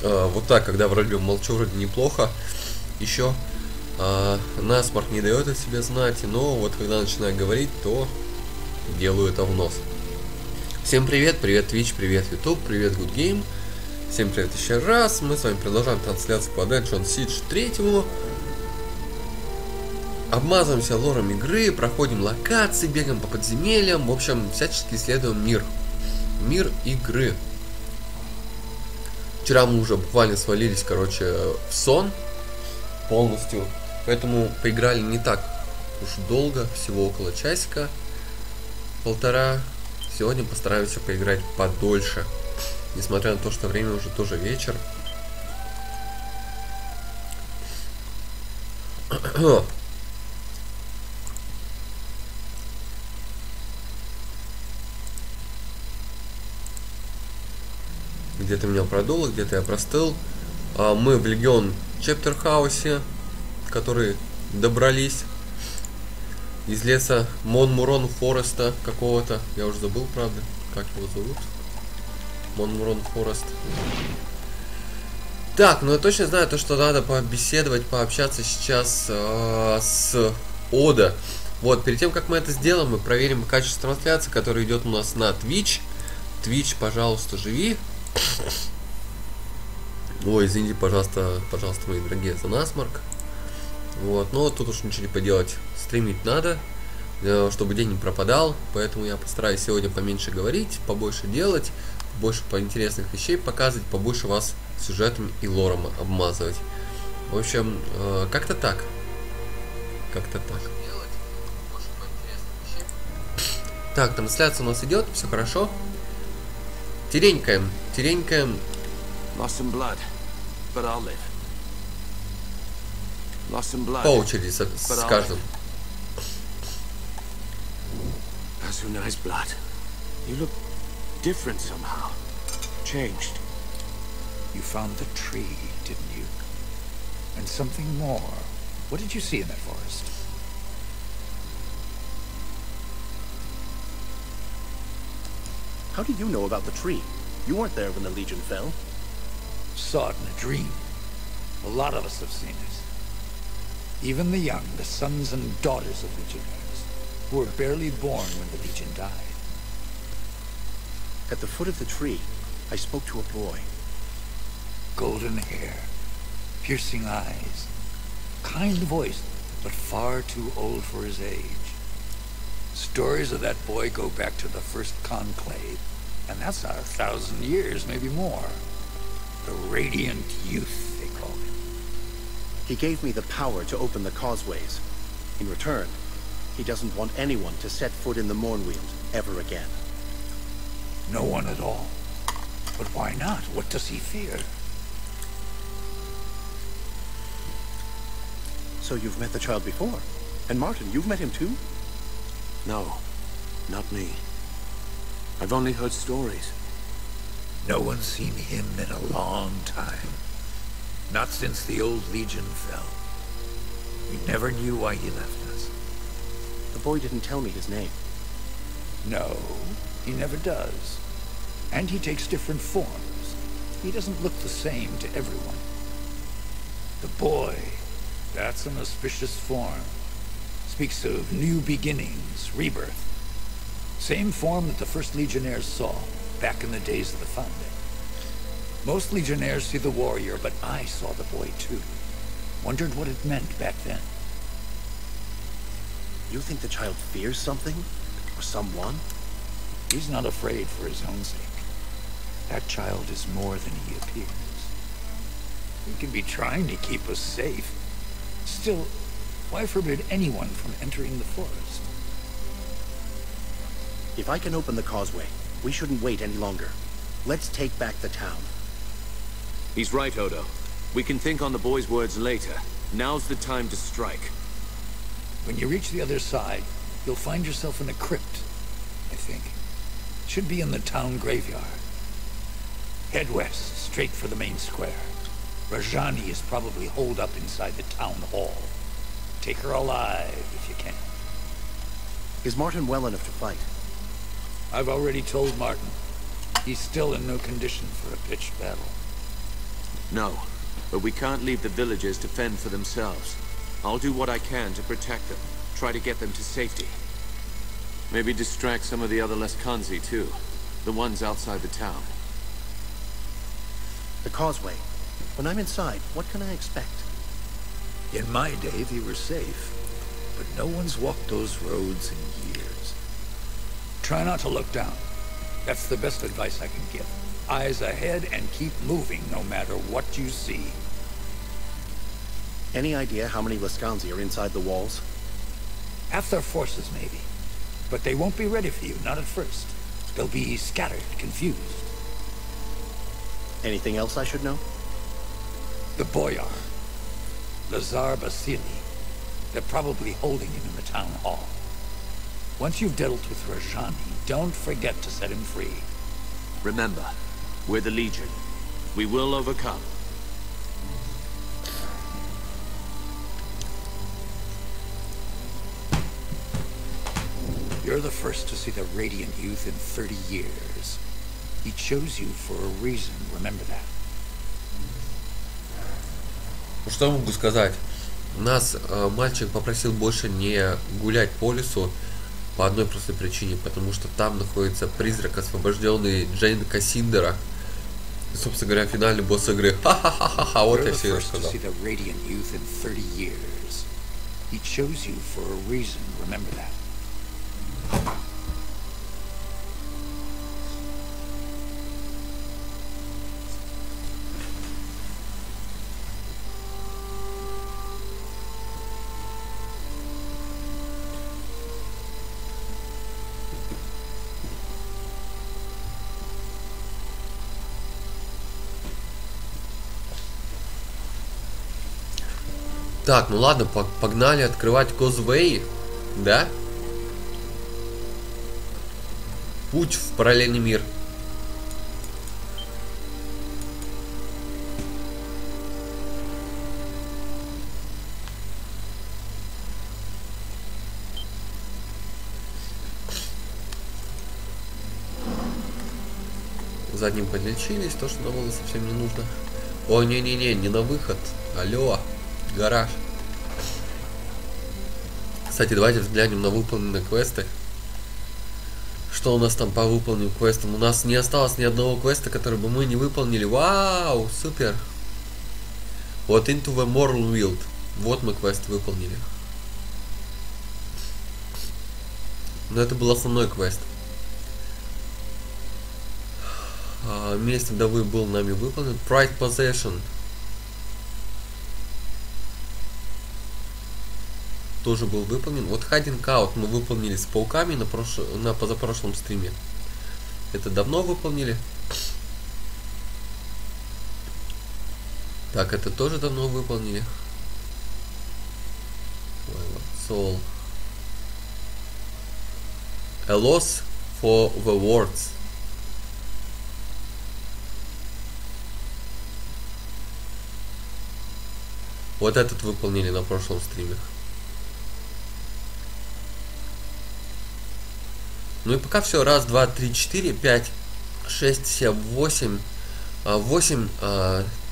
Вот так, когда вроде молчу, вроде неплохо. Еще насморк не дает о себе знать, но вот когда начинаю говорить, то делаю это в нос. Всем привет, привет Twitch, привет YouTube, привет Good Game. Всем привет еще раз. Мы с вами продолжаем трансляцию по Dungeon Siege 3. Обмазываемся лором игры, проходим локации, бегаем по подземельям. В общем, всячески исследуем мир. Мир игры. Вчера мы уже буквально свалились, короче, в сон полностью. Поэтому поиграли не так уж долго, всего около часика, полтора. Сегодня постараемся поиграть подольше. Несмотря на то, что время уже тоже вечер. Где-то меня продуло, где-то я простыл. Мы в Легион Чептер Хаусе, которые добрались из леса Монмурон Фореста какого-то. Я уже забыл, правда, как его зовут. Монмурон Форест. Так, ну я точно знаю то, что надо побеседовать, пообщаться сейчас с Ода. Вот, перед тем, как мы это сделаем, мы проверим качество трансляции, которая идет у нас на Twitch. Twitch, пожалуйста, живи. Ой, извините, пожалуйста, мои дорогие, за насморк. Вот, но тут уж ничего не поделать. Стримить надо, чтобы день не пропадал. Поэтому я постараюсь сегодня поменьше говорить, побольше делать, больше по интересных вещей показывать, побольше вас сюжетом и лором обмазывать. В общем, как-то так. Как-то так. Так, трансляция у нас идет, все хорошо. Теренькаем. По очереди с каждым. Different somehow. Changed. You found the tree, didn't you? And something more. What did you see in that forest? How do you know about the tree? You weren't there when the Legion fell. Saw it in a dream. A lot of us have seen it. Even the young, the sons and daughters of Legionnaires, who were barely born when the Legion died. At the foot of the tree, I spoke to a boy. Golden hair, piercing eyes, kind voice, but far too old for his age. Stories of that boy go back to the first conclave, and that's 1,000 years, maybe more. The Radiant Youth, they called him. He gave me the power to open the causeways. In return, he doesn't want anyone to set foot in the Mournweald ever again. No one at all. But why not? What does he fear? So you've met the child before? And Martin, you've met him too? No, not me. I've only heard stories. No one's seen him in a long time. Not since the old Legion fell. We never knew why he left us. The boy didn't tell me his name. No, he never does. And he takes different forms. He doesn't look the same to everyone. The boy, that's an auspicious form. Speaks of new beginnings, rebirth. Same form that the first Legionnaires saw back in the days of the Founding. Most Legionnaires see the warrior, but I saw the boy too. Wondered what it meant back then. You think the child fears something? Or someone? He's not afraid for his own sake. That child is more than he appears. He can be trying to keep us safe. Still, why forbid anyone from entering the forest? If I can open the causeway, we shouldn't wait any longer. Let's take back the town. He's right, Odo. We can think on the boy's words later. Now's the time to strike. When you reach the other side, you'll find yourself in a crypt, I think. Should be in the town graveyard. Head west, straight for the main square. Rajani is probably holed up inside the town hall. Take her alive if you can. Is Martin well enough to fight? I've already told Martin. He's still in no condition for a pitched battle. No, but we can't leave the villagers to fend for themselves. I'll do what I can to protect them, try to get them to safety. Maybe distract some of the other Leskanzi too, the ones outside the town. The causeway. When I'm inside, what can I expect? In my day, they were safe, but no one's walked those roads in years. Try not to look down. That's the best advice I can give. Eyes ahead and keep moving no matter what you see. Any idea how many Leskanzi are inside the walls? Half their forces, maybe. But they won't be ready for you, not at first. They'll be scattered, confused. Anything else I should know? The Boyar. Lazar Basili. They're probably holding him in the town hall. Once you've dealt with Rajani, don't forget to set him free. Remember, we're the Legion. We will overcome. You're the first to see the radiant youth in 30 years. He chose you for a reason, remember that. Что я могу сказать? Нас мальчик попросил больше не гулять по лесу по одной простой причине, потому что там находится призрак, освобожденный Джейн Кассиндера. И, собственно говоря, финальный босс игры. Ха-ха-ха-ха-ха, вот я все и рассказал. Так, ну ладно, погнали открывать Causeway, да? Путь в параллельный мир. Задним подлечились, то, что нам было совсем не нужно. О, не-не-не, не на выход. Алло. Гараж. Кстати, давайте взглянем на выполненные квесты. Что у нас там по выполненным квестам? У нас не осталось ни одного квеста, который бы мы не выполнили. Вау, супер. Вот Into the Moral World. Вот мы квест выполнили. Но это был основной квест. Месть вдовы был нами выполнен. Pride Possession. Тоже был выполнен. Вот Hiding Out мы выполнили с пауками на позапрошлом стриме. Это давно выполнили. Так, это тоже давно выполнили. Soul. A loss for the words. Вот этот выполнили на прошлом стриме. Ну и пока все. Раз, два, три, четыре, пять, шесть, семь, восемь. 8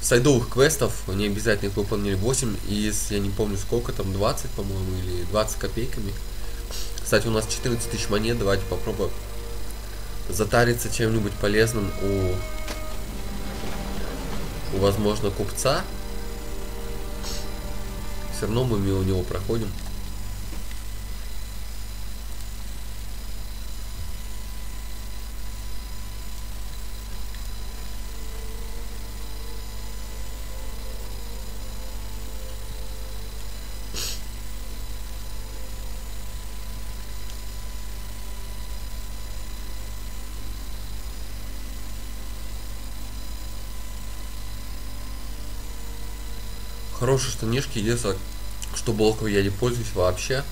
сайдовых квестов. Не обязательно их выполнили. 8 из, я не помню сколько там, 20, по-моему, или 20 копейками. Кстати, у нас 14 тысяч монет. Давайте попробуем затариться чем-нибудь полезным у возможно, купца. Все равно мы мимо него проходим. Хорошие штанишки, единственное, что болковой я не пользуюсь вообще.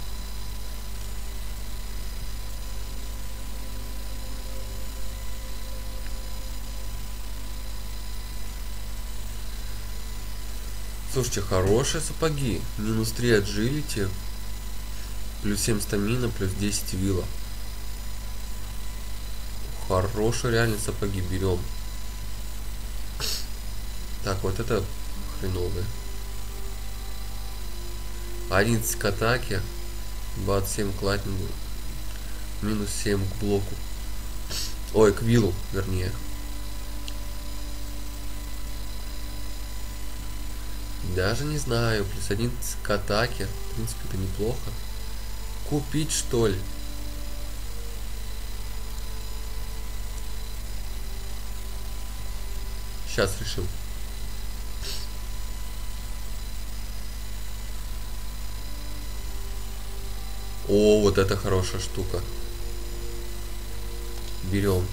Слушайте, хорошие сапоги. Минус 3 agility, плюс 7 стамина, плюс 10 вилла. Хорошие реально сапоги, берем. Так, вот это хреновое. 11 к атаке, 27 к лайтнингу, минус 7 к блоку. Ой, к виллу, вернее. Даже не знаю, плюс 11 к атаке. В принципе, это неплохо. Купить, что ли? Сейчас решим. О, вот это хорошая штука. Берем.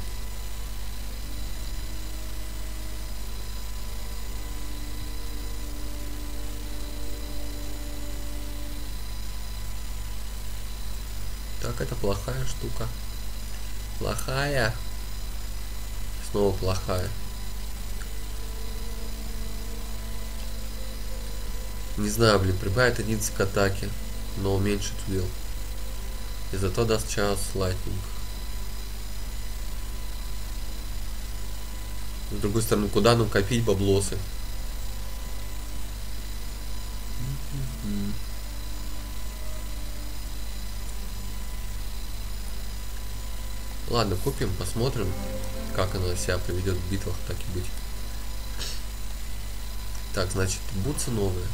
Так, это плохая штука. Плохая. Снова плохая. Не знаю, блин, прибавит 11 к атаке, но уменьшит вилл. И зато даст час лайтнинг. С другой стороны, куда нам копить баблосы? Ладно, купим, посмотрим, как она себя поведет в битвах, так и быть. Так, значит, бутсы новые.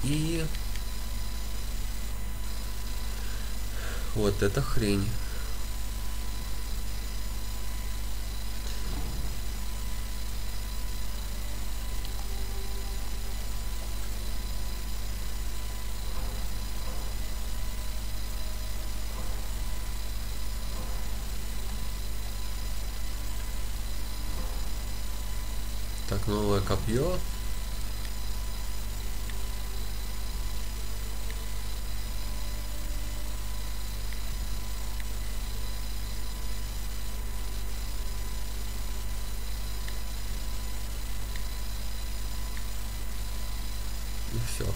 И вот эта хрень. Так, новое копье. И все.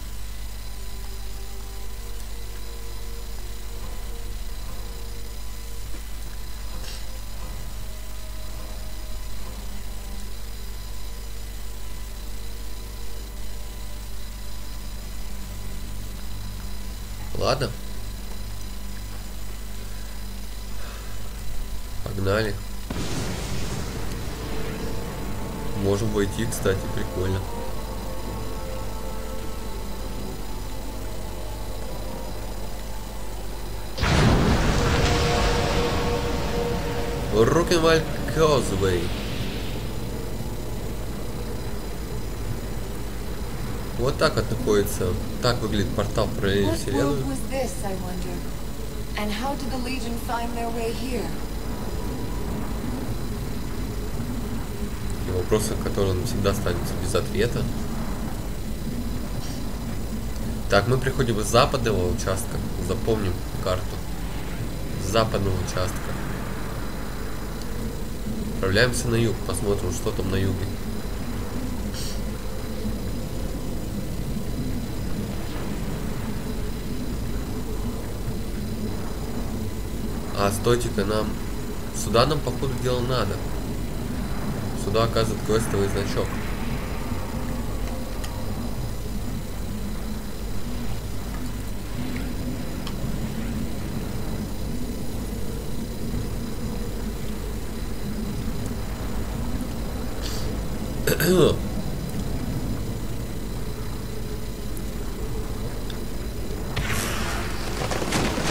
Ладно. Погнали. Можем войти, кстати, прикольно. Крестовый. Вот так вот находится. Так выглядит портал в параллельную вселенную. И вопросы, которые навсегда останутся без ответа. Так, мы приходим из западного участка. Запомним карту. С западного участка. Отправляемся на юг, посмотрим, что там на юге. А, стойте-ка, нам... Сюда нам, походу, дела надо. Сюда оказывает квестовый значок.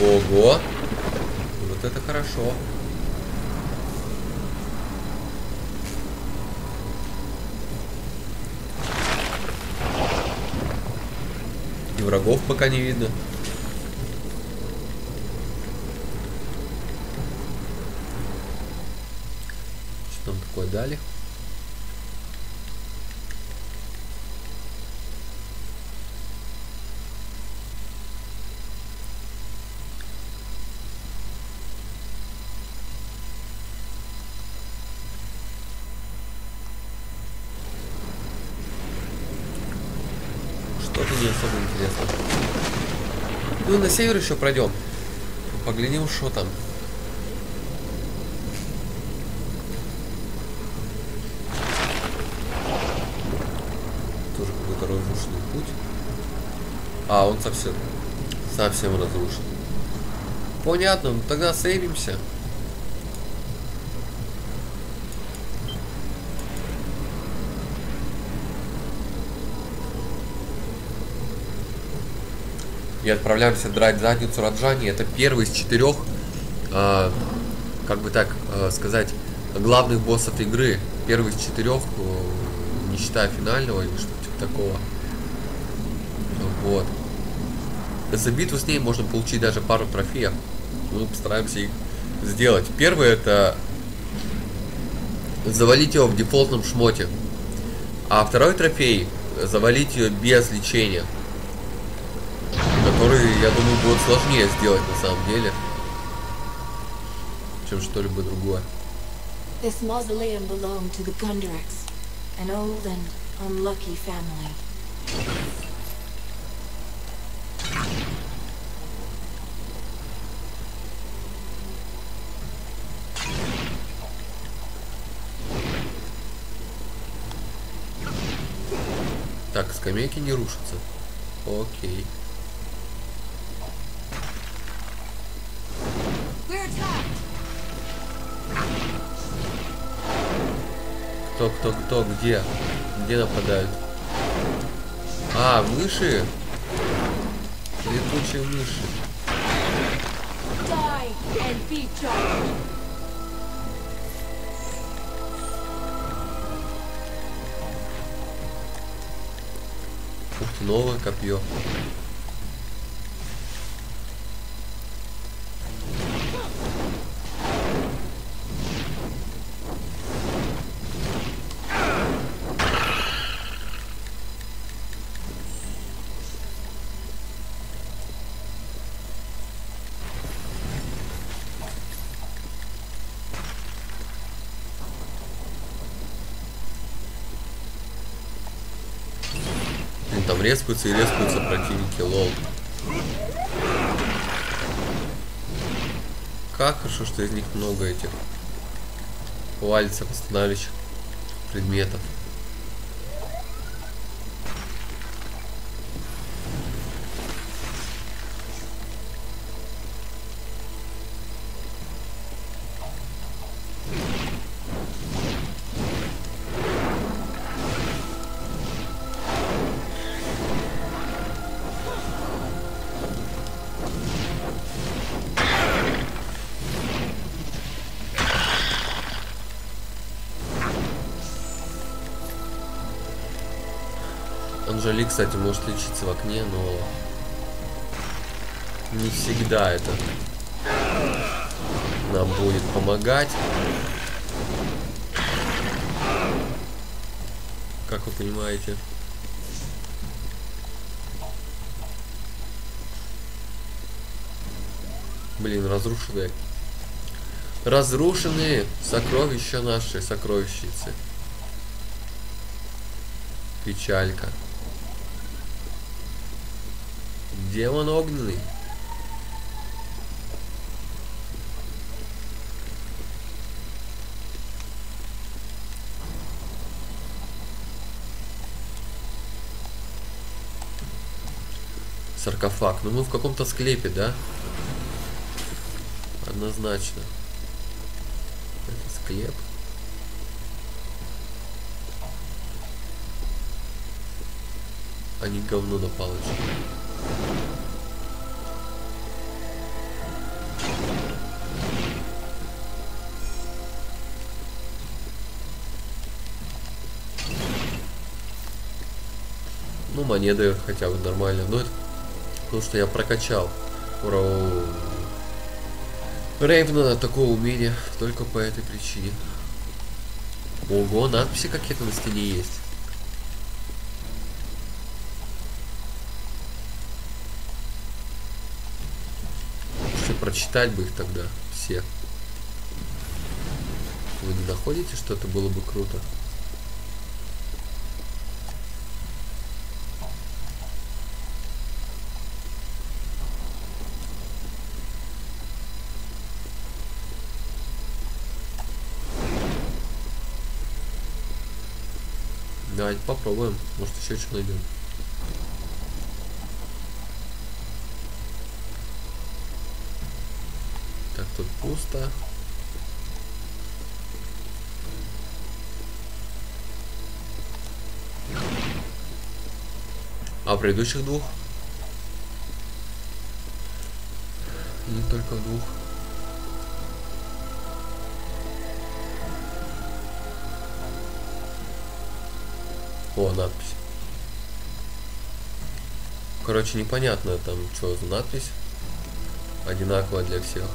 Ого! Вот это хорошо. И врагов пока не видно. Что нам такое дали? Что-то не особо интересно. Ну, на север еще пройдем. Поглядим, что там. А, он совсем разрушен. Понятно, ну тогда сейвимся. И отправляемся драть задницу Раджани. Это первый из 4, как бы так сказать, главных боссов игры. Первый из 4, не считая финального или что-то типа такого. Вот. За битву с ней можно получить даже пару трофеев. Мы постараемся их сделать. Первый — это завалить его в дефолтном шмоте. А второй трофей — завалить ее без лечения. Который, я думаю, будет сложнее сделать на самом деле, чем что-либо другое. This mausoleum belonged to the Gundrex, an old and unlucky family. Так, скамейки не рушатся. Окей. Кто, где? Где нападают? А, мыши? Летучие мыши. Ух ты, новое копье. Там резкаются и резкаются противники, лол. Как хорошо, что из них много этих валится восстанавливающих предметов. Анжели, кстати, может лечиться в окне, но не всегда это нам будет помогать. Как вы понимаете. Блин, разрушенные сокровища наши, сокровищницы. Печалька. Демон огненный. Саркофаг. Ну мы в каком-то склепе, да? Однозначно. Это склеп. А не говно на палочке. Ну, монеты хотя бы нормально. Но это потому что я прокачал Рейвна на такое умение только по этой причине. Ого, надписи какие-то на стене есть. Еще прочитать бы их тогда все. Вы не находите, что это было бы круто? Давайте попробуем. Может еще что найдем. пусто. А предыдущих двух? Не только в двух. О, надпись. Короче, непонятно там, что за надпись. Одинаковая для всех.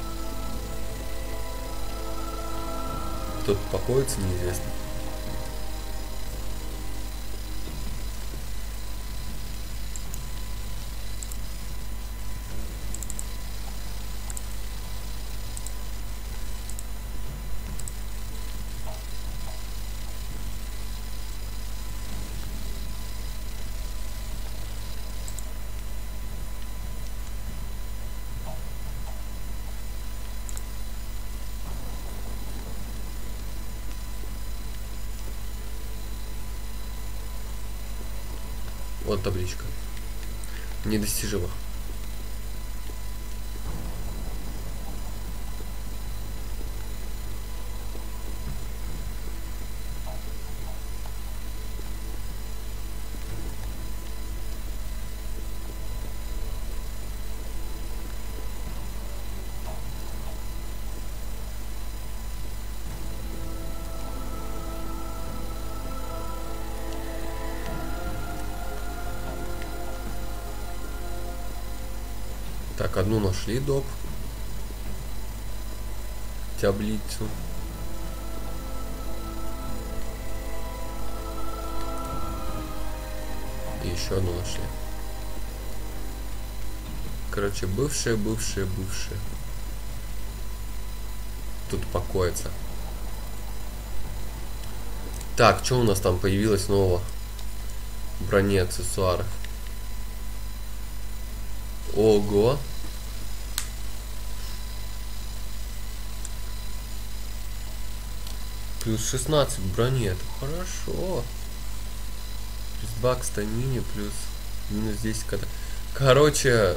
Кто-то покоится, неизвестно. Вот табличка. Недостижимо. Так, одну нашли, доп. Таблицу. И еще одну нашли. Короче, бывшие. Тут покоится. Так, что у нас там появилось нового? Брони, аксессуаров. Ого. Плюс 16 брони, это хорошо. Плюс 2 к стамине, плюс минус 10 к... Короче,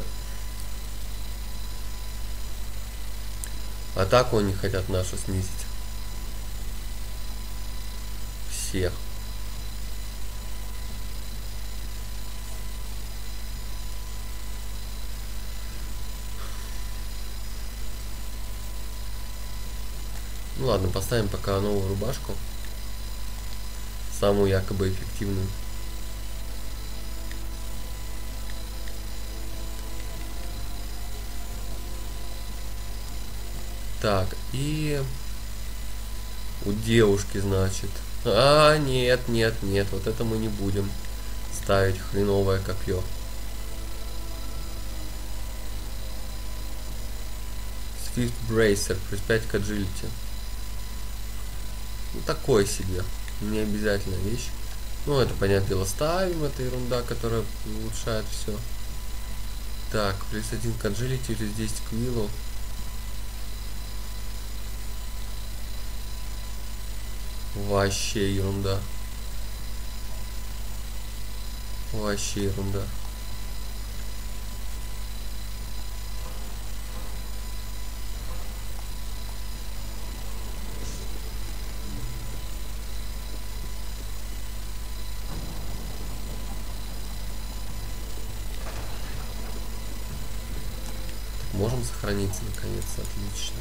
атаку они хотят нашу снизить. Всех. Ну ладно, поставим пока новую рубашку. Самую якобы эффективную. Так, и у девушки, значит. А, нет, вот это мы не будем ставить, хреновое копье. Swift Bracer, плюс 5 к agility. Ну, такое себе. Не обязательная вещь. Ну, это, понятное дело, ставим. Это ерунда, которая улучшает все. Так, плюс 1 к agility, плюс 10 к виллу. Вообще ерунда. Вообще ерунда. Можем сохраниться, наконец, отлично.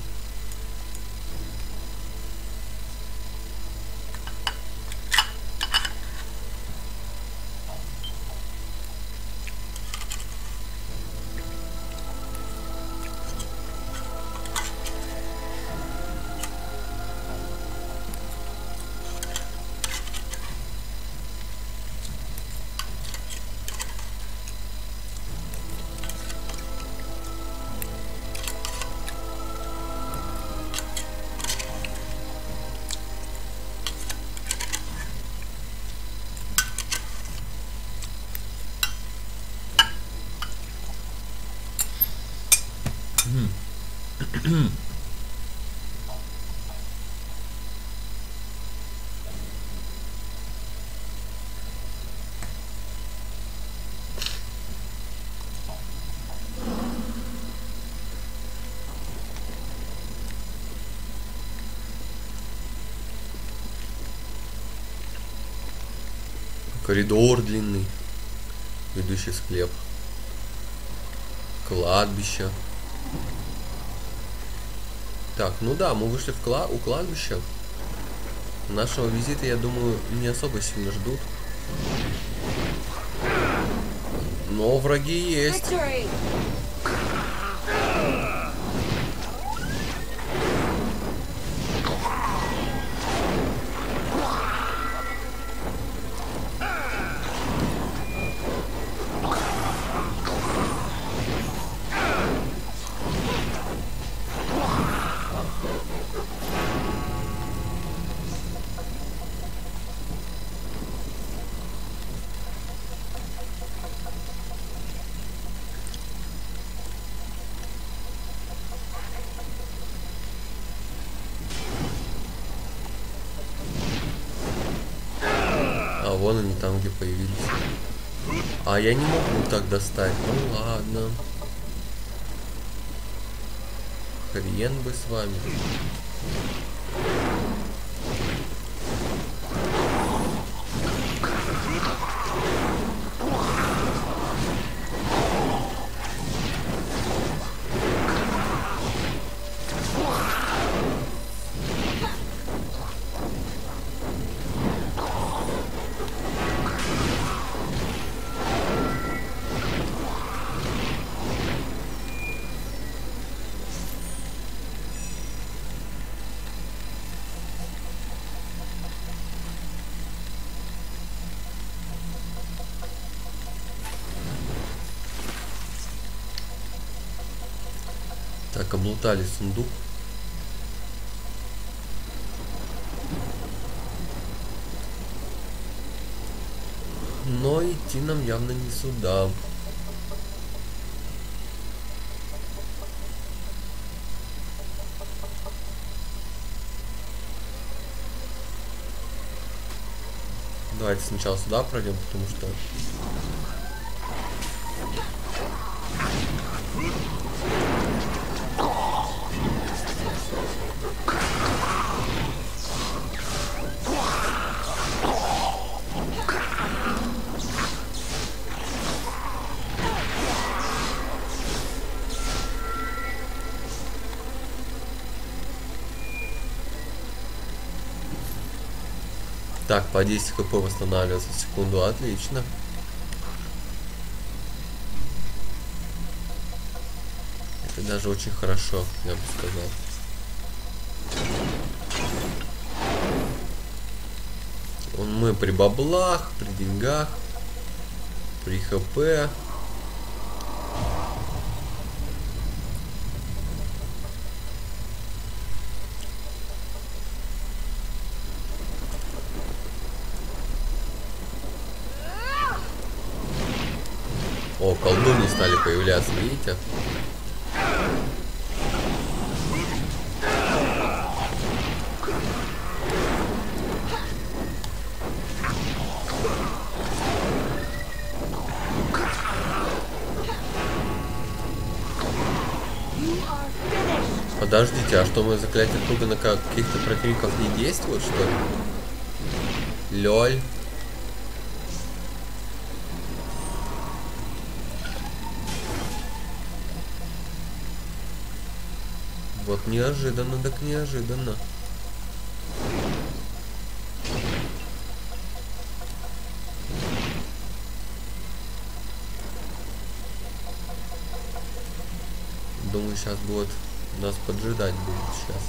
Коридор длинный, ведущий в склеп. Кладбище. Так, ну да, мы вышли у кладбища. Нашего визита, я думаю, не особо сильно ждут. Но враги есть. А вон они там, где появились. А я не могу так достать. Ну ладно. Хрен бы с вами. Так, облутали сундук. Но идти нам явно не сюда. Давайте сначала сюда пройдем, потому что... Так, по 10 хп восстанавливается в секунду, отлично. Это даже очень хорошо, я бы сказал. Мы при баблах, при деньгах, при хп. О, колдуни стали появляться, видите? Подождите, а что, мы заклятие круга на каких-то противников не действует, что ли? Лёль. Вот неожиданно, так неожиданно. Думаю, сейчас будет нас поджидать будет сейчас.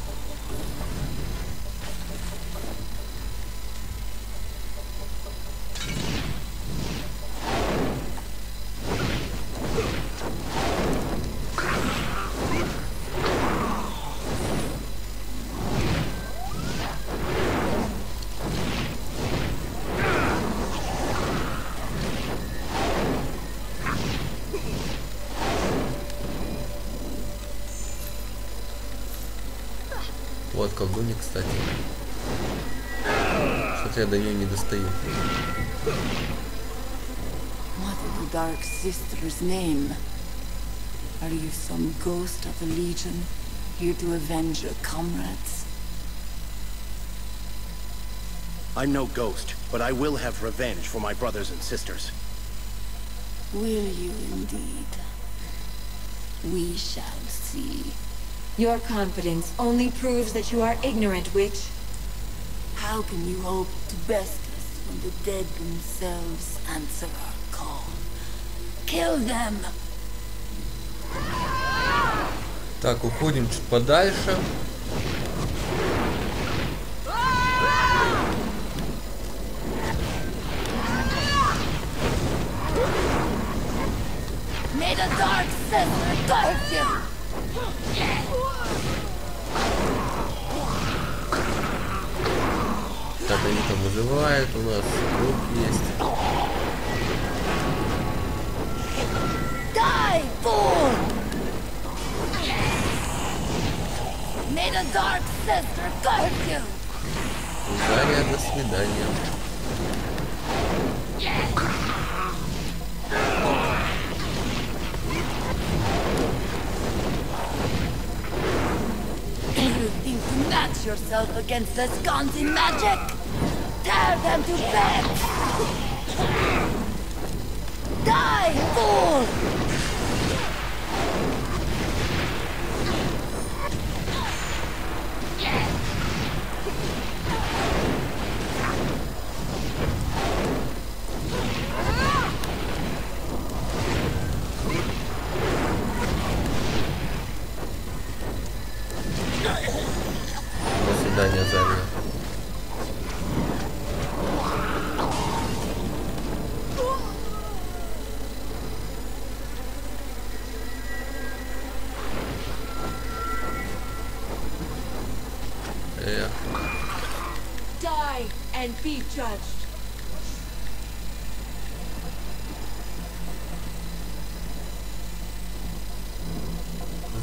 Вот колдунья, кстати. Что-то я до нее не достаю. What is the dark sister's name? Are you some ghost of the Legion, here to avenge your comrades? I'm no ghost, but I will have revenge for my brothers and sisters. Will you indeed? We shall see. Your confidence only proves that you are ignorant, witch. How can you hope to best us when the dead themselves answer our call? Kill them! Так, уходим чуть подальше. May the dark sister guard you! Так, они там вызывают, у нас круг есть. Die, fool! May the dark sister guard you! Заря, до свидания. You think to match yourself against the Sconsi magic? Tear them to bits! Die, fool! До свидания, Заря. Die and be judged.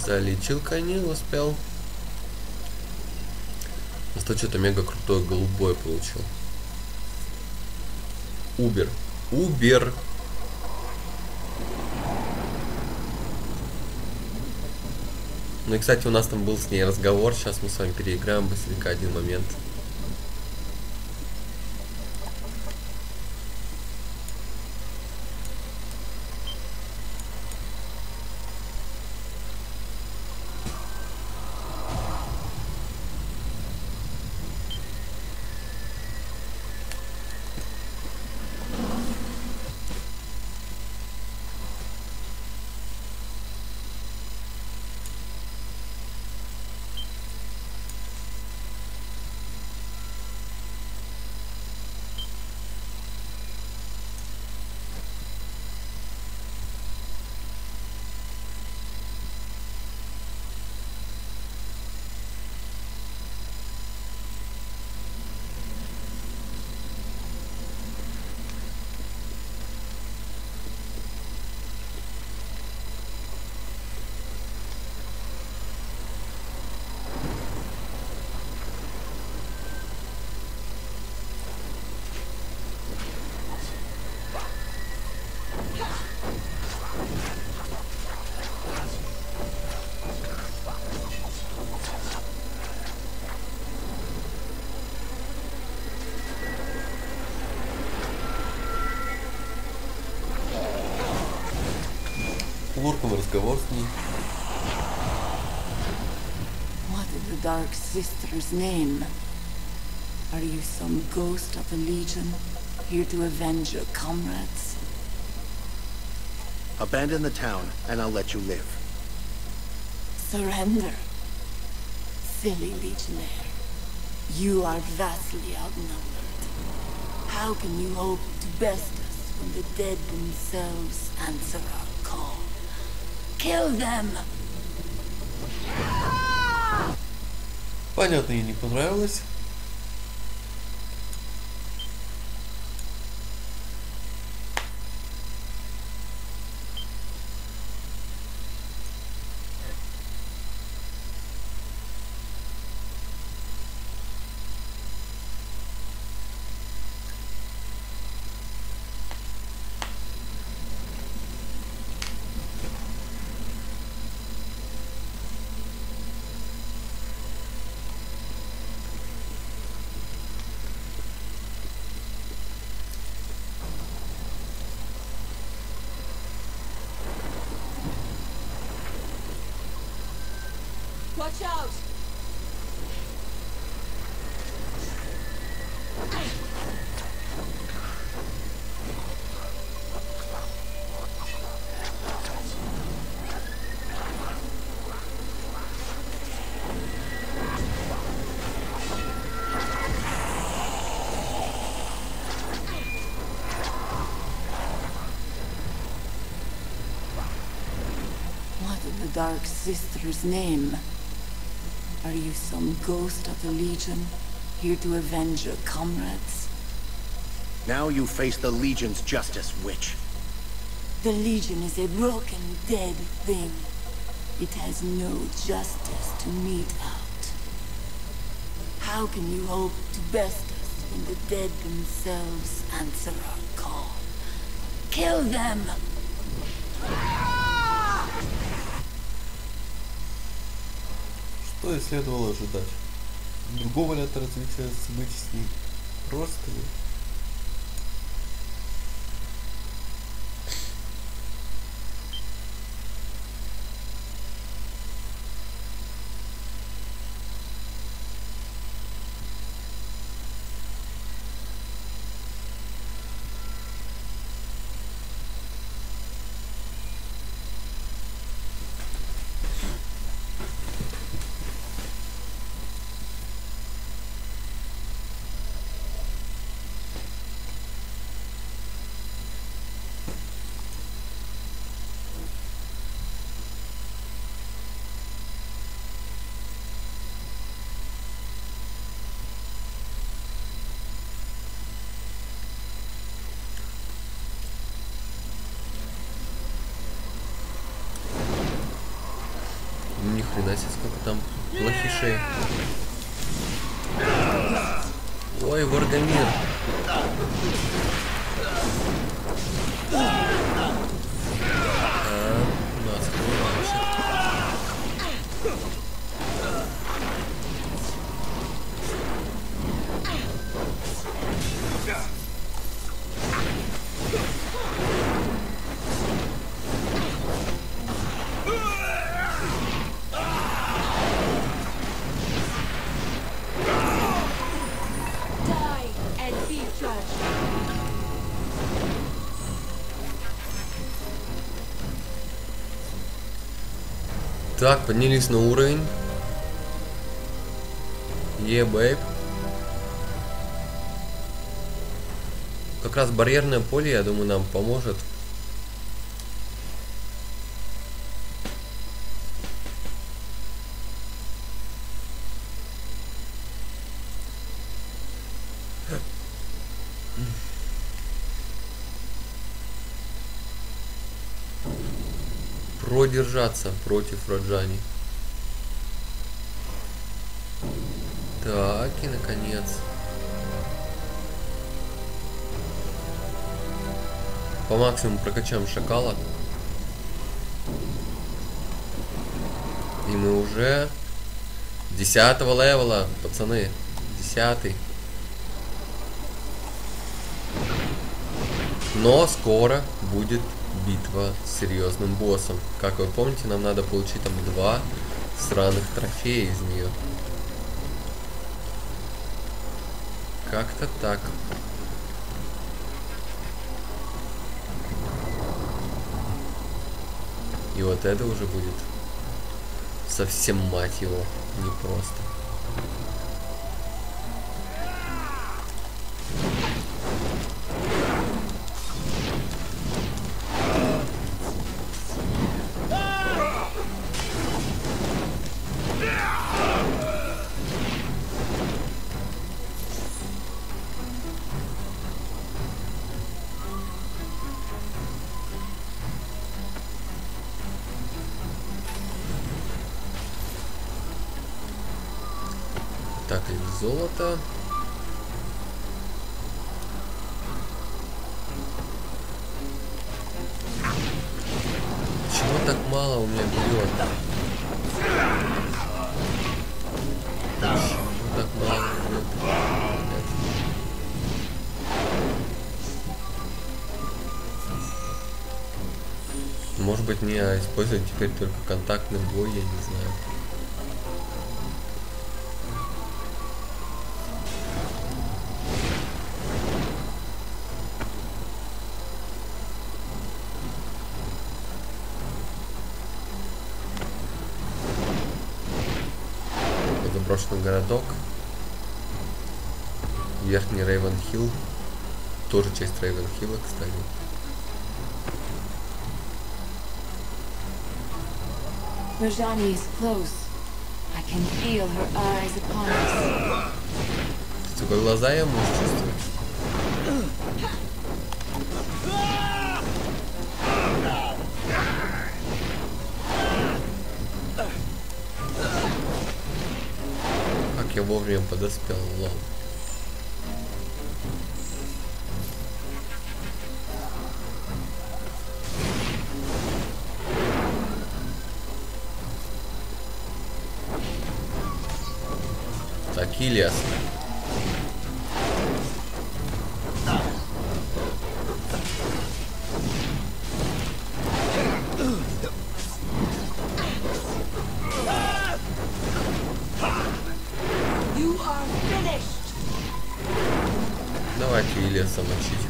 Залечилка не успел. Зато что-то мега крутое голубое получил. Убер. Убер. Ну и, кстати, у нас там был с ней разговор. Сейчас мы с вами переиграем быстренько один момент. Лурковый разговор с ней. What is the dark sister's name? Are you some ghost of the Legion, here to avenge your comrades? Abandon the town, and I'll let you live. Surrender. Silly Legionnaire. You are vastly outnumbered. How can you hope to best us when the dead themselves answer our call? Kill them! Понятно, ей не понравилось. Watch out! The Dark Sister's name. Are you some ghost of the Legion, here to avenge your comrades? Now you face the Legion's justice, witch. The Legion is a broken, dead thing. It has no justice to mete out. How can you hope to best us when the dead themselves answer our call? Kill them! Что и следовало ожидать. Другого ли это развития событий с ним? Просто ли? Ни хрена себе, сколько там плохишей. Ой, Вардамир. Так, поднялись на уровень. Бэйб. Как раз барьерное поле, я думаю, нам поможет. Продержаться против Раджани. Так, и наконец. По максимуму прокачаем шакала. И мы уже 10-го левела, пацаны. 10-й. Но скоро будет битва с серьезным боссом. Как вы помните, нам надо получить там 2 сраных трофея из нее. Как-то так. И вот это уже будет совсем, мать его, непросто. Так, и золото. Почему так мало у меня берет? Почему так мало берет? Может быть, мне использовать теперь только контактный бой, я не знаю. заброшенный городок. Верхний Рейвенхилл. Тоже часть Рейвенхилла, кстати. Rajani is close. I can feel her eyes upon us. Только глаза я могу чувствовать. Как я вовремя подоспел, лол. Так, Ильяс. Давайте Ильяса мочить.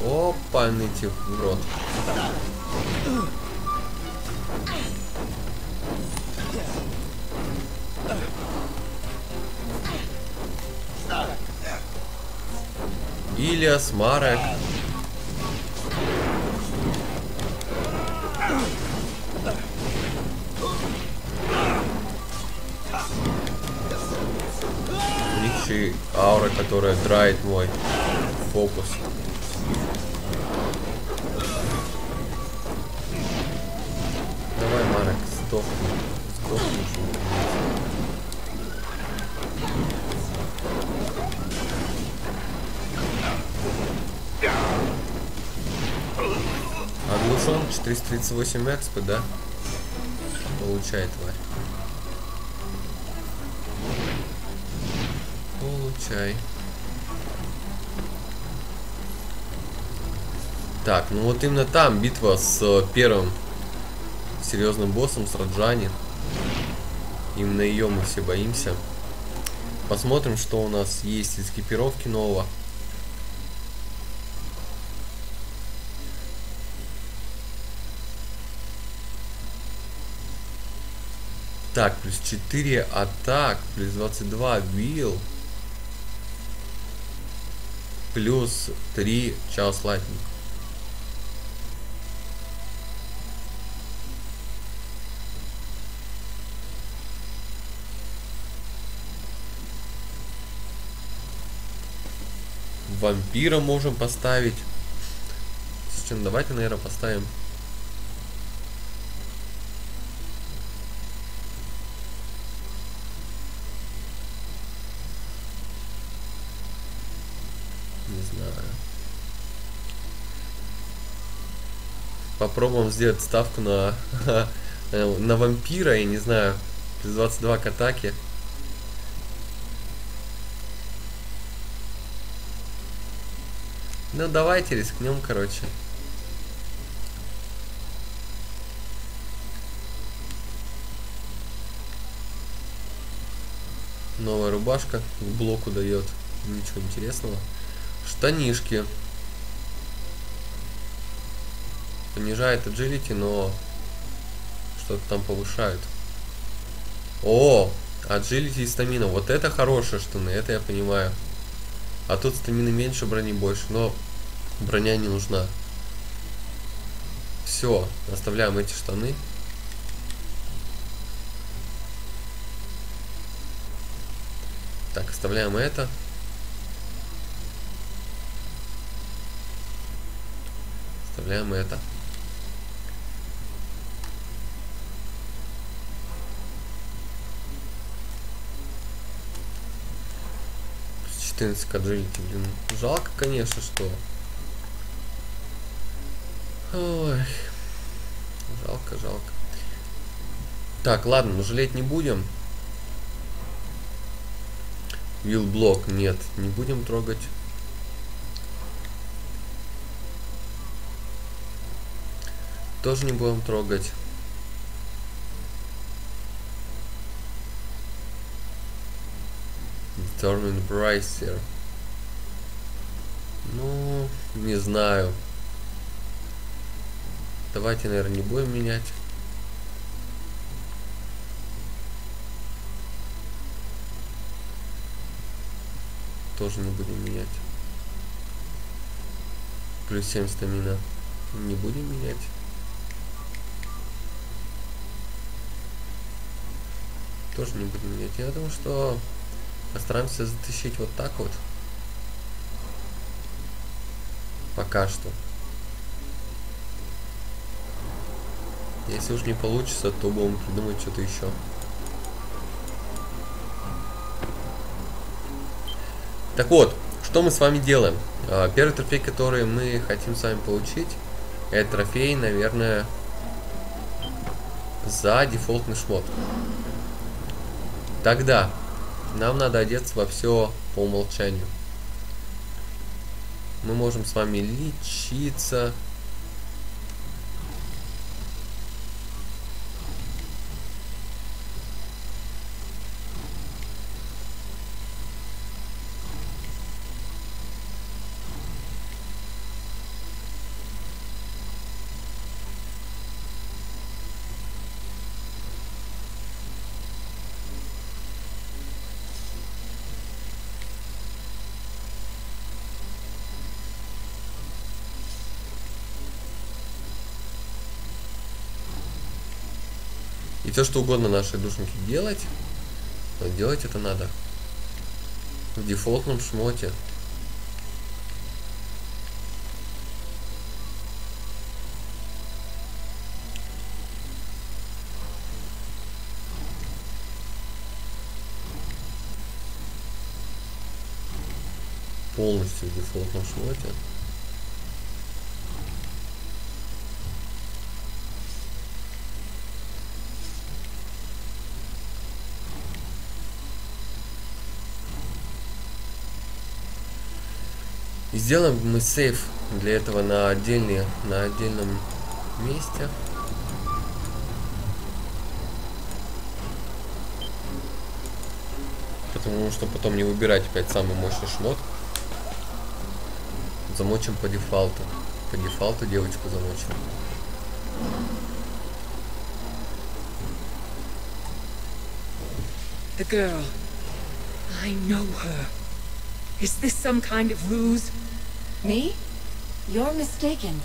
Опа, нытик в рот. Ильяс, Марек. У них еще и аура, которая драет мой фокус. Давай, Марек, сдохни. Сдохни. Оглушен 438 экспы, да? Получай, тварь. Получай. Так, ну вот именно там битва с первым серьезным боссом, с Раджани. Именно ее мы все боимся. Посмотрим, что у нас есть из экипировки нового. Так, плюс 4 атак, плюс 22 вил, плюс 3 час лайтинг. Вампира можем поставить. Сейчас давайте, наверное, поставим. Не знаю. Попробуем сделать ставку на на вампира, я не знаю. Плюс 22 к атаке. Ну давайте рискнем, короче. Новая рубашка к блоку дает. Ничего интересного. Штанишки. Понижает agility, но что-то там повышают. О, agility и стамина. Вот это хорошие штаны, это я понимаю. А тут стамины меньше, брони больше, но броня не нужна. Все, оставляем эти штаны. Так, оставляем это. Оставляем это. Плюс 14 к agility, блин. Жалко, конечно, что. Ой. Жалко, жалко. Так, ладно, но жалеть не будем. Вилблок нет, не будем трогать. Тоже не будем трогать. Determined Pricer. Ну, не знаю. Давайте, наверное, не будем менять. Тоже не будем менять. Плюс 7 стамина. Не будем менять. Тоже не будем менять. Я думаю, что постараемся затащить вот так вот. Пока что. Если уж не получится, то будем придумать что-то еще. Так вот, что мы с вами делаем? Первый трофей, который мы хотим с вами получить, это трофей, наверное, за дефолтный шмот. Тогда нам надо одеться во все по умолчанию. Мы можем с вами лечиться. И все, что угодно нашей душеньке делать, но делать это надо в дефолтном шмоте. Полностью в дефолтном шмоте. И сделаем мы сейф для этого на отдельном месте. Потому что потом не выбирать опять самый мощный шмот. Замочим по дефолту. По дефолту девочку замочим. The girl. I know her. Is this some kind of ruse? Me? You're mistaken.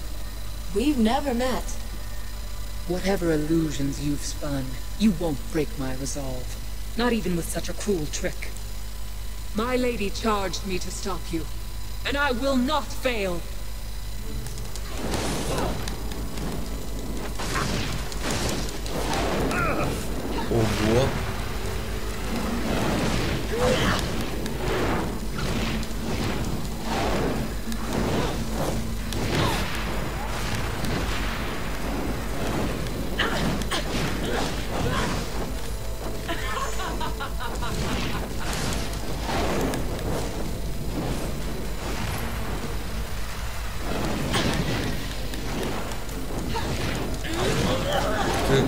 We've never met. Whatever illusions you've spun, you won't break my resolve. Not even with such a cruel trick. My lady charged me to stop you, and I will not fail. Ого.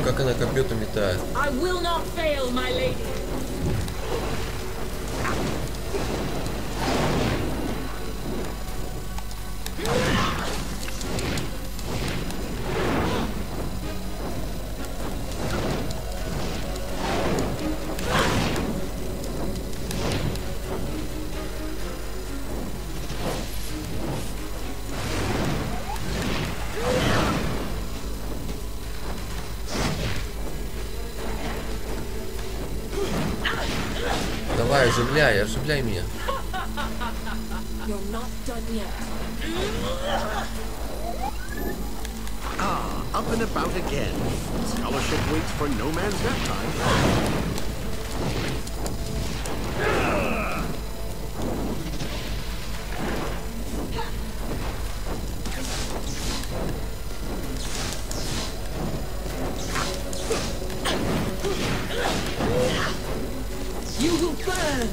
Как она копьё-то метает. I will not fail, my lady. Давай, оживляй меня. You're not done yet. Ah, up and about again. Scholarship waits for no man's nap time. You will burn.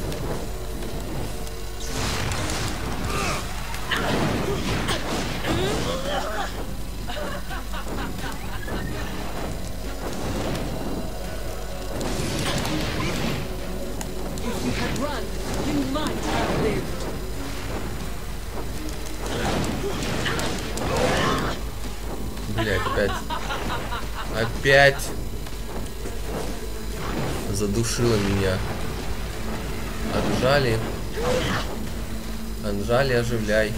If you had run, you might have lived. Блядь, опять. опять задушила меня. Анжали. Анжали, оживляй.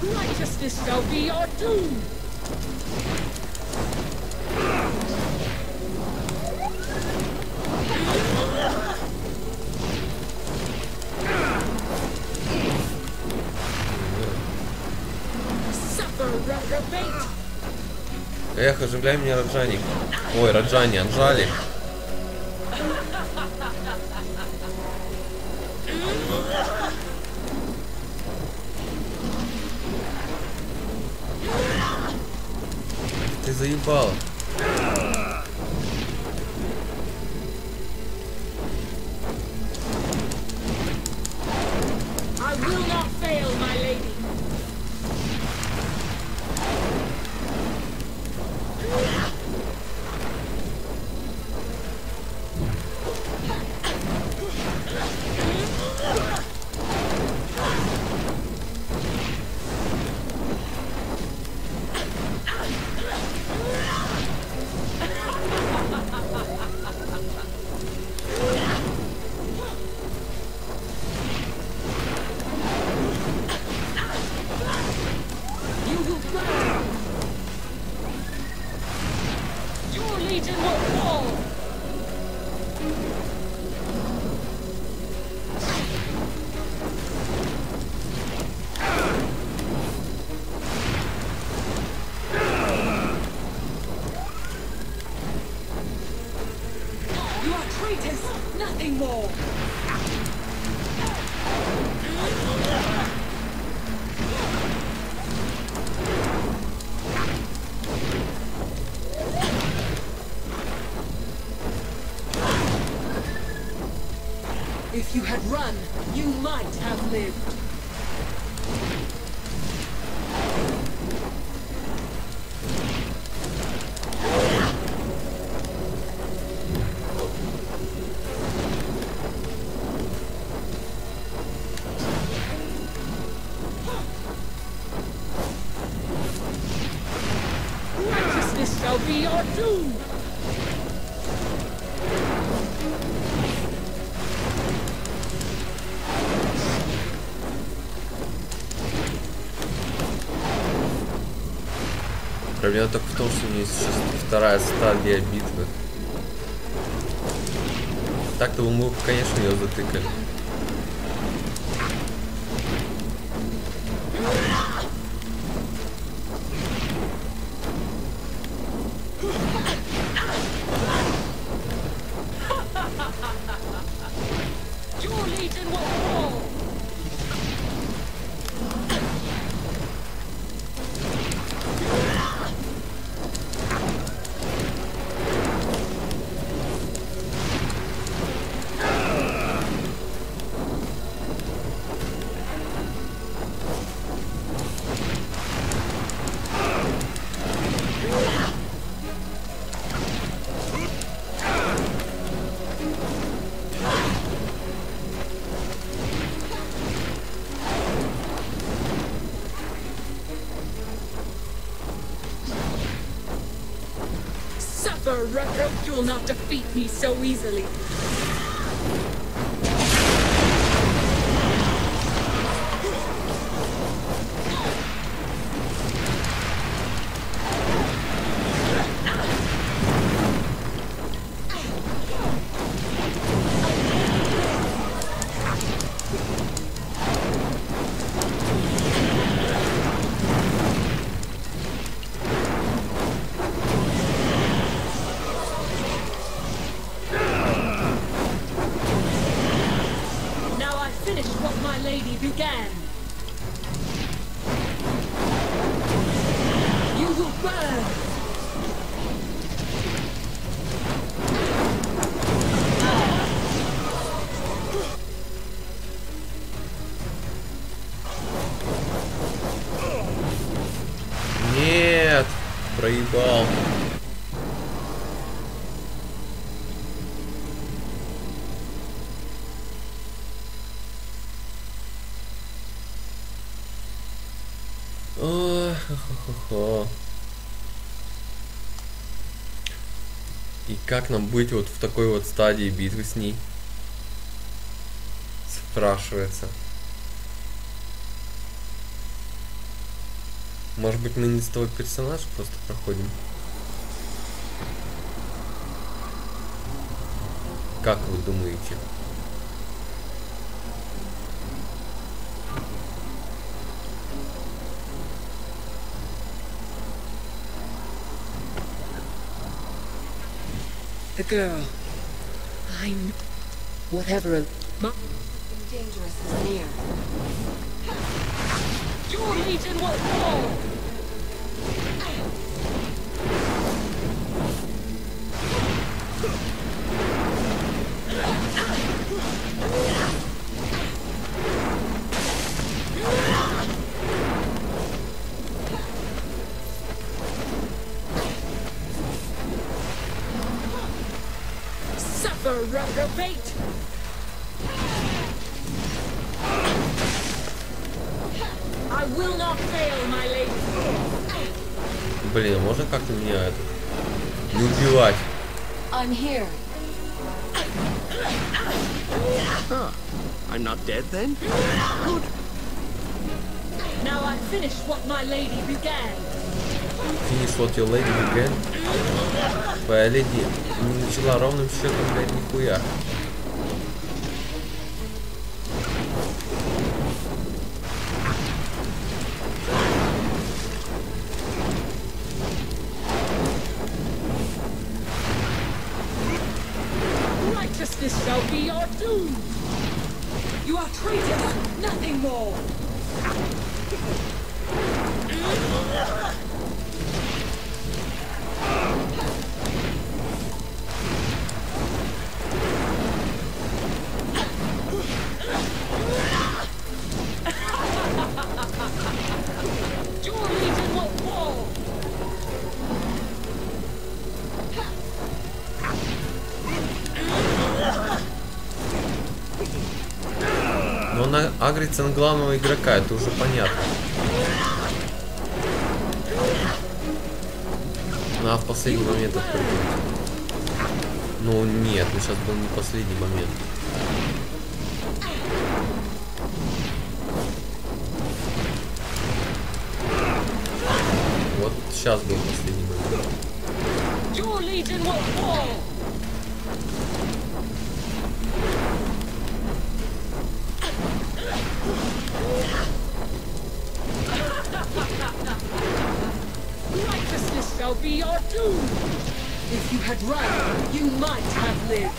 Righteousness shall be your doom! Suffer, reprobate! Эх, оживляй меня, Раджани. Ой, Раджани, Анжали. Ты заебала. I will not fail, my lady. Nothing more. If you had run, you might have lived. Righteousness shall be your doom. Проблема только в том, что у меня есть сейчас вторая стадия битвы. Так-то мы, конечно, ее затыкали. record, you'll not defeat me so easily. Нет, проебал. И как нам быть вот в такой вот стадии битвы с ней? Спрашивается. Может быть, мы не с того персонажа просто проходим? Как вы думаете? The girl. I'm... whatever... Something dangerous is near. Your legion will fall! Suffer, reprobate! I will not fail, my lady. Блин, можно как-то меня это не убивать? I'm here. Huh. I'm not dead then? Good. Now I finish what my lady began. Finish what your lady began? Твоя леди не начала ровным счетом, блядь, нихуя. Righteousness shall be your doom. You are traitors, nothing more. Your legion will fall. Но она агрится на главного игрока, это уже понятно. Она в последний момент открывает. Ну нет, ну сейчас был не последний момент. Вот сейчас был последний момент. Your legion will fall. Righteousness shall be your doom. If you had run, you might have lived.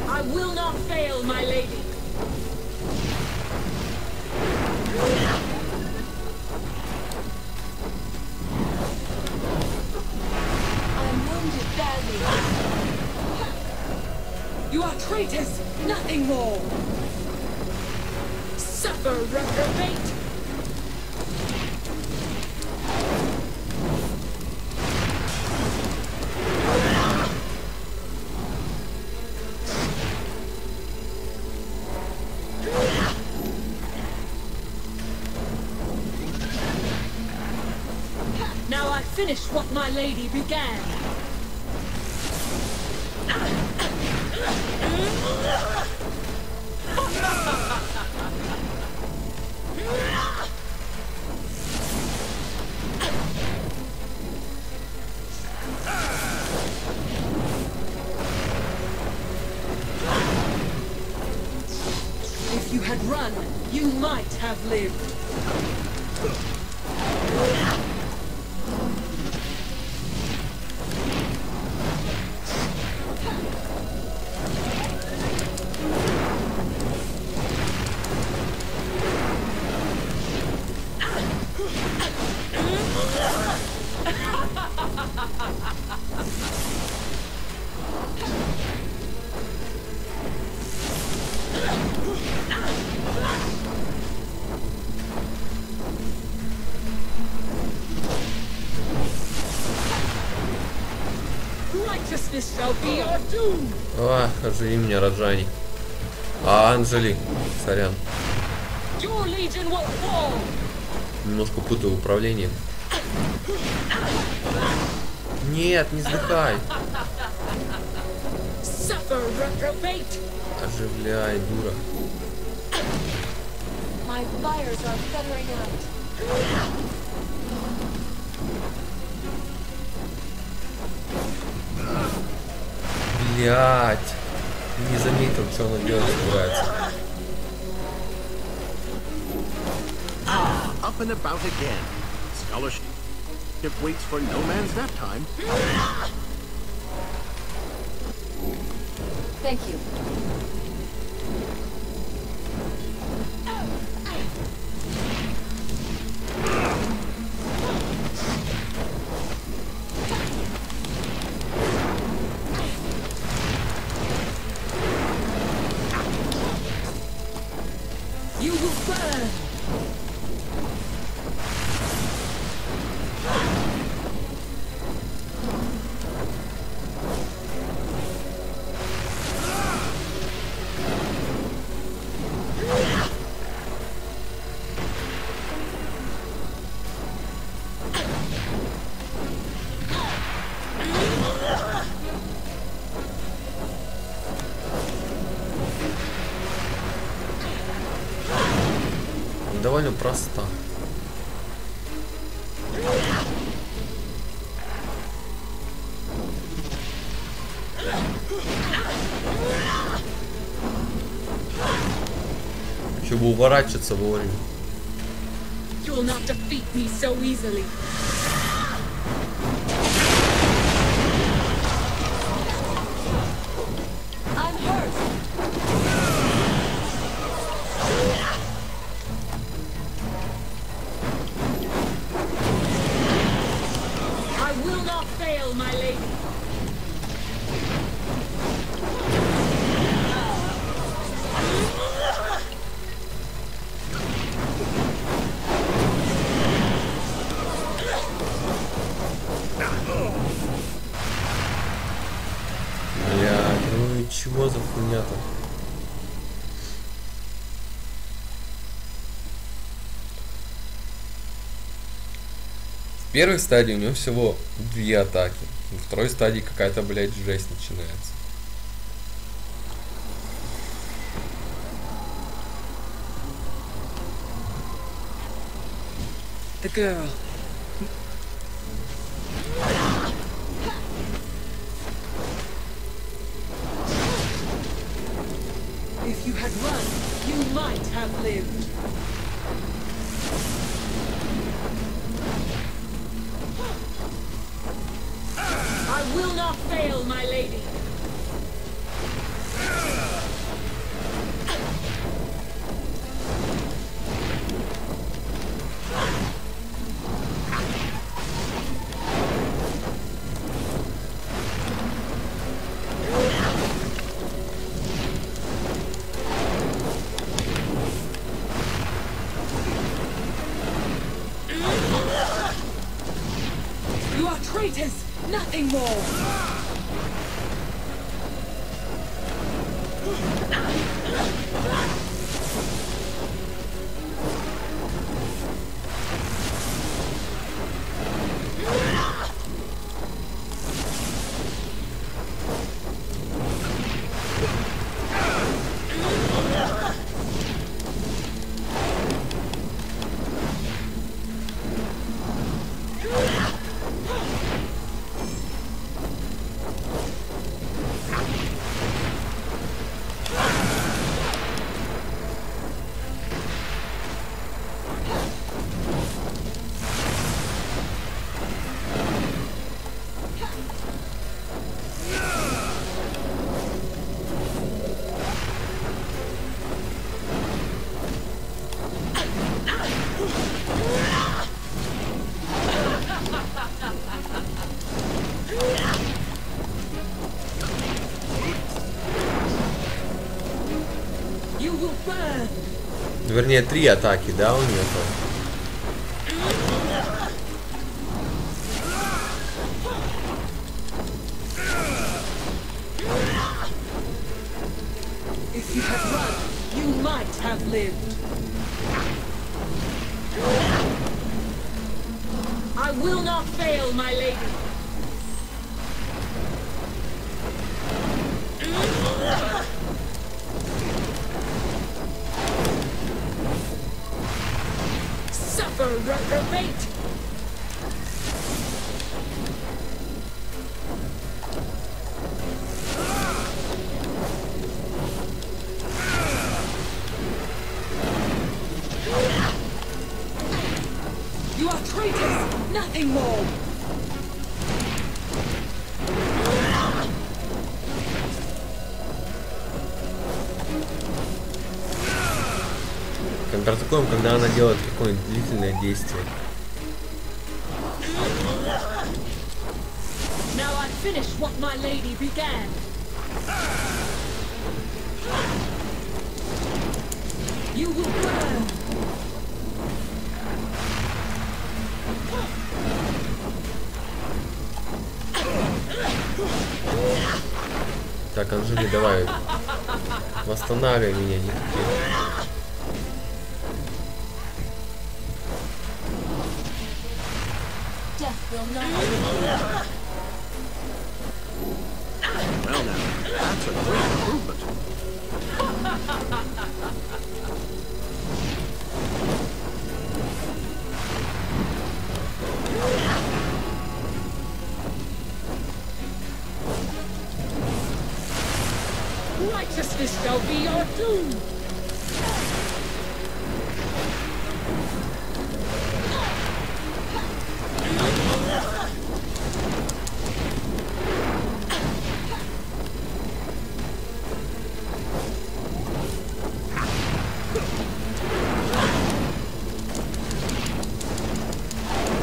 I will not fail, my lady. I'm wounded badly. You are traitors, nothing more. Suffer, reprobate. finish what my lady began. If you had run, you might have lived. Ах, оживи меня, Раджани. А, Анжели, сорян. Немножко путаю управление. Нет, не сдыхай. Оживляй, дура. Блять. Не заметил, что он делать собирается. Up and about again. Scholarship waits for no man's nap time. Thank you. You will burn. Довольно проста. Чтобы уворачиваться вовремя. You'll not defeat me so easily. I'm hurt. I will not fail, my lady. Блядь, ну и чего за хуйня-то? В первой стадии у него всего 2 атаки. Во второй стадии какая-то, блядь, жесть начинается. The girl. If you had run, you might have lived. I will not fail, my lady. You are traitors, nothing more. вернее, 3 атаки, да, у нее там. If you had run, you might have lived. I will not fail, my lady. Suffer, reprobate! You are traitors, nothing more! Контратакуем, когда она делает какое-нибудь длительное действие. Now I finish what my lady began. You will burn. Так, Анжели, давай. Восстанавливай меня, не тупи. Well, now, that's a great improvement. Righteousness shall be your doom.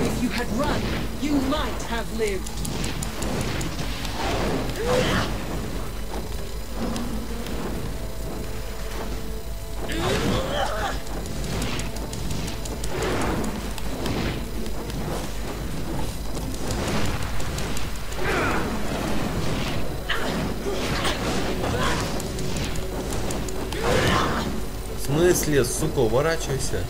If you had run, you might have lived. В смысле, сука, уворачивайся.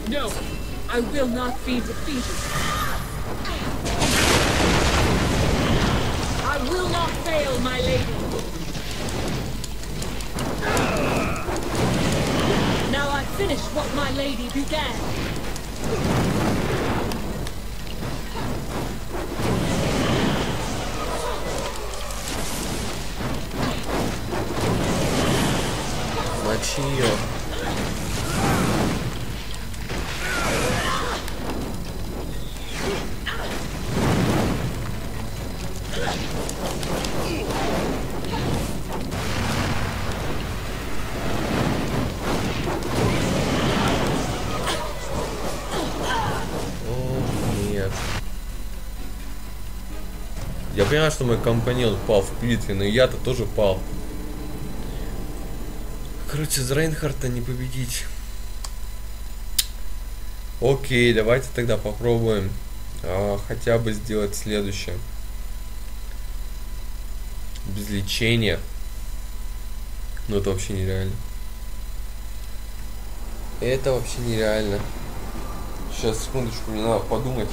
No, I will not be defeated. I will not fail, my lady. Now I finish what my lady began. Мочи ее. Я понимаю, что мой компаньон пал в битве, но я-то тоже пал. Короче, с Рейнхарта не победить. Окей, давайте тогда попробуем хотя бы сделать следующее. Без лечения. Ну это вообще нереально. Это вообще нереально. Сейчас, секундочку, мне надо подумать.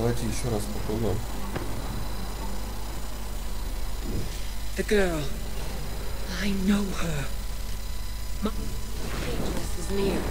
Давайте еще раз попробуем. The girl. I know her. My dangerous is near.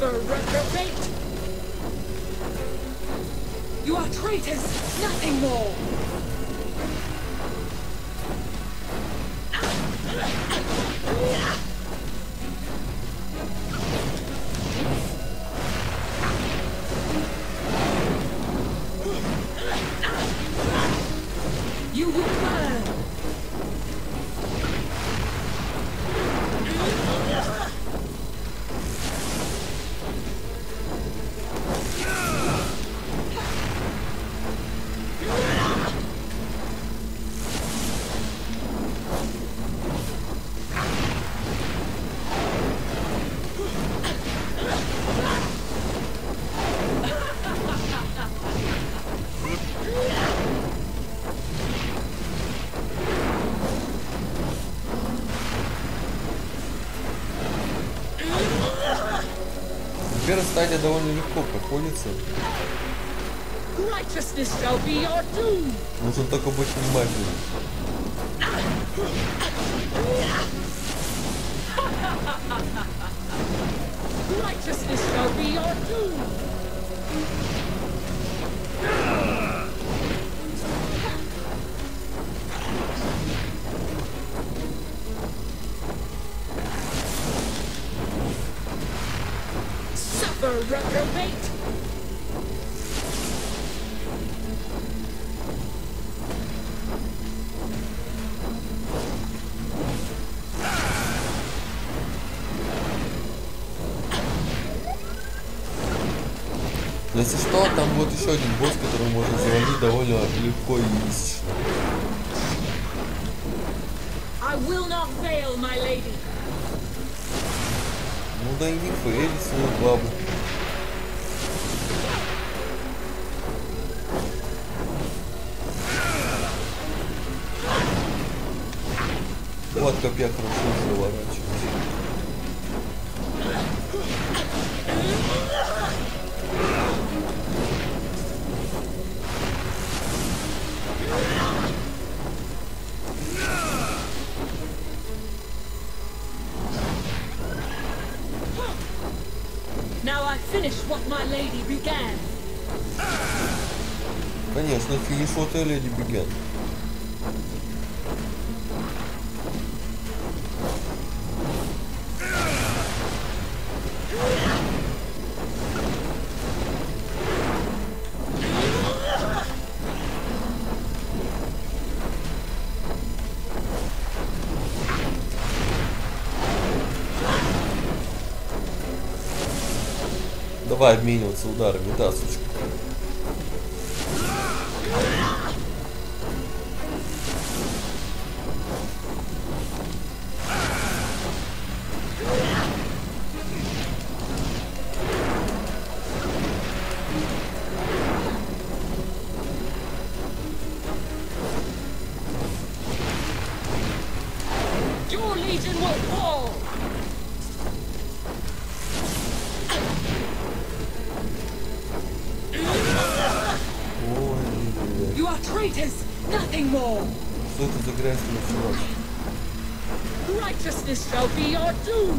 Reprobate! You are traitors, nothing more! You will burn! Первая стадия довольно легко проходится. Нужно только быть внимательным. Righteousness shall be your doom. Suffer, reprobate. Если что, там будет еще один босс, который можно завалить довольно легко и естественно. Ну да и не фейлит свою бабу. Вот копья хорошо заворачивать. Конечно, finish what a lady began. Давай обмениваться ударами, да, сучка. Что это за грязь началась? Righteousness shall be your doom.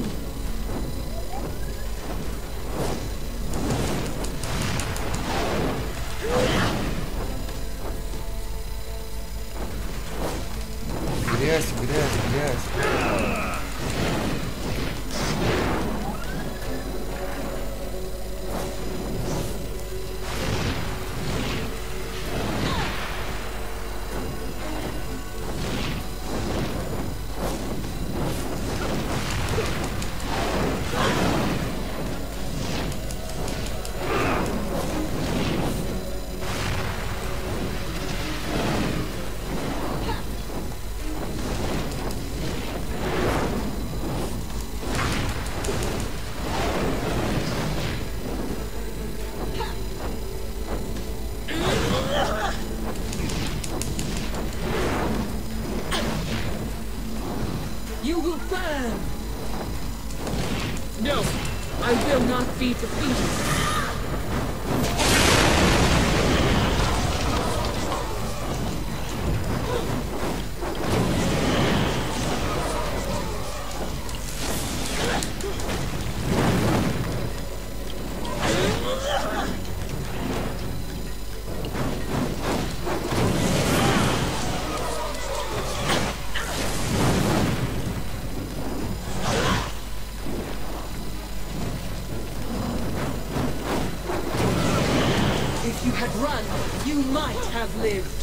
Грязь, грязь, грязь. burn! No, I will not be defeated. If you had run, you might have lived.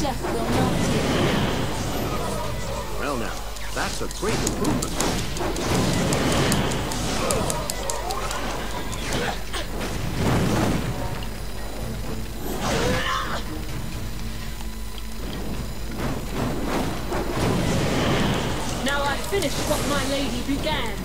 Death will not take you. Well now, that's a great improvement. Now I finish what my lady began.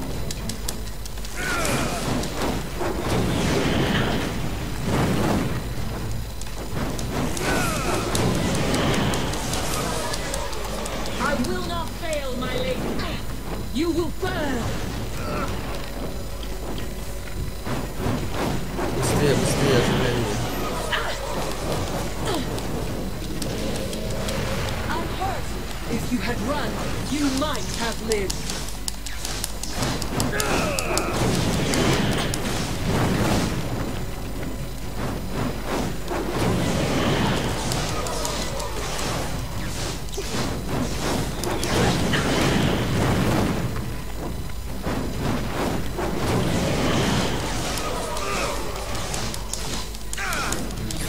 I will not fail, my lady. You will burn. Быстрее, быстрее, оживление. I'm hurt. If you had run, you might have lived.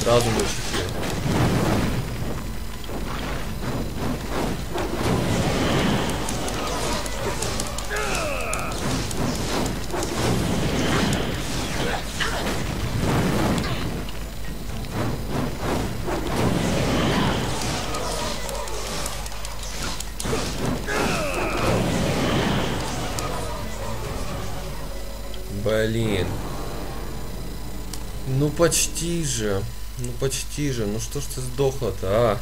Сразу на щите. Блин. Ну почти же. Ну почти же. Ну что ж ты сдохла-то, а?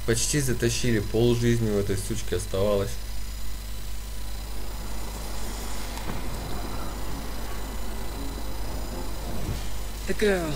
Почти затащили. Пол жизни у этой сучки оставалось. The girl.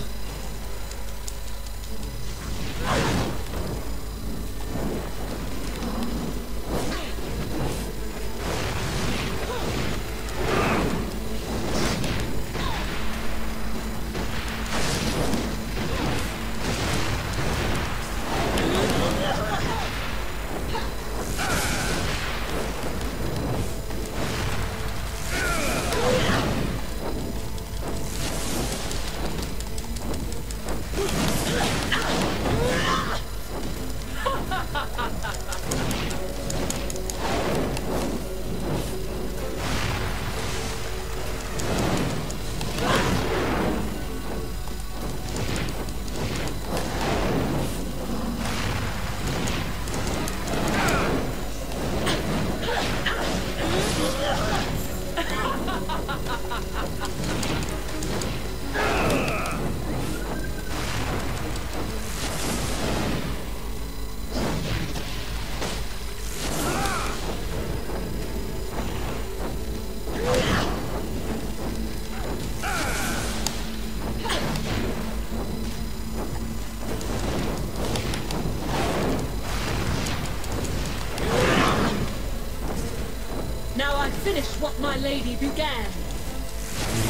Finish what my lady began.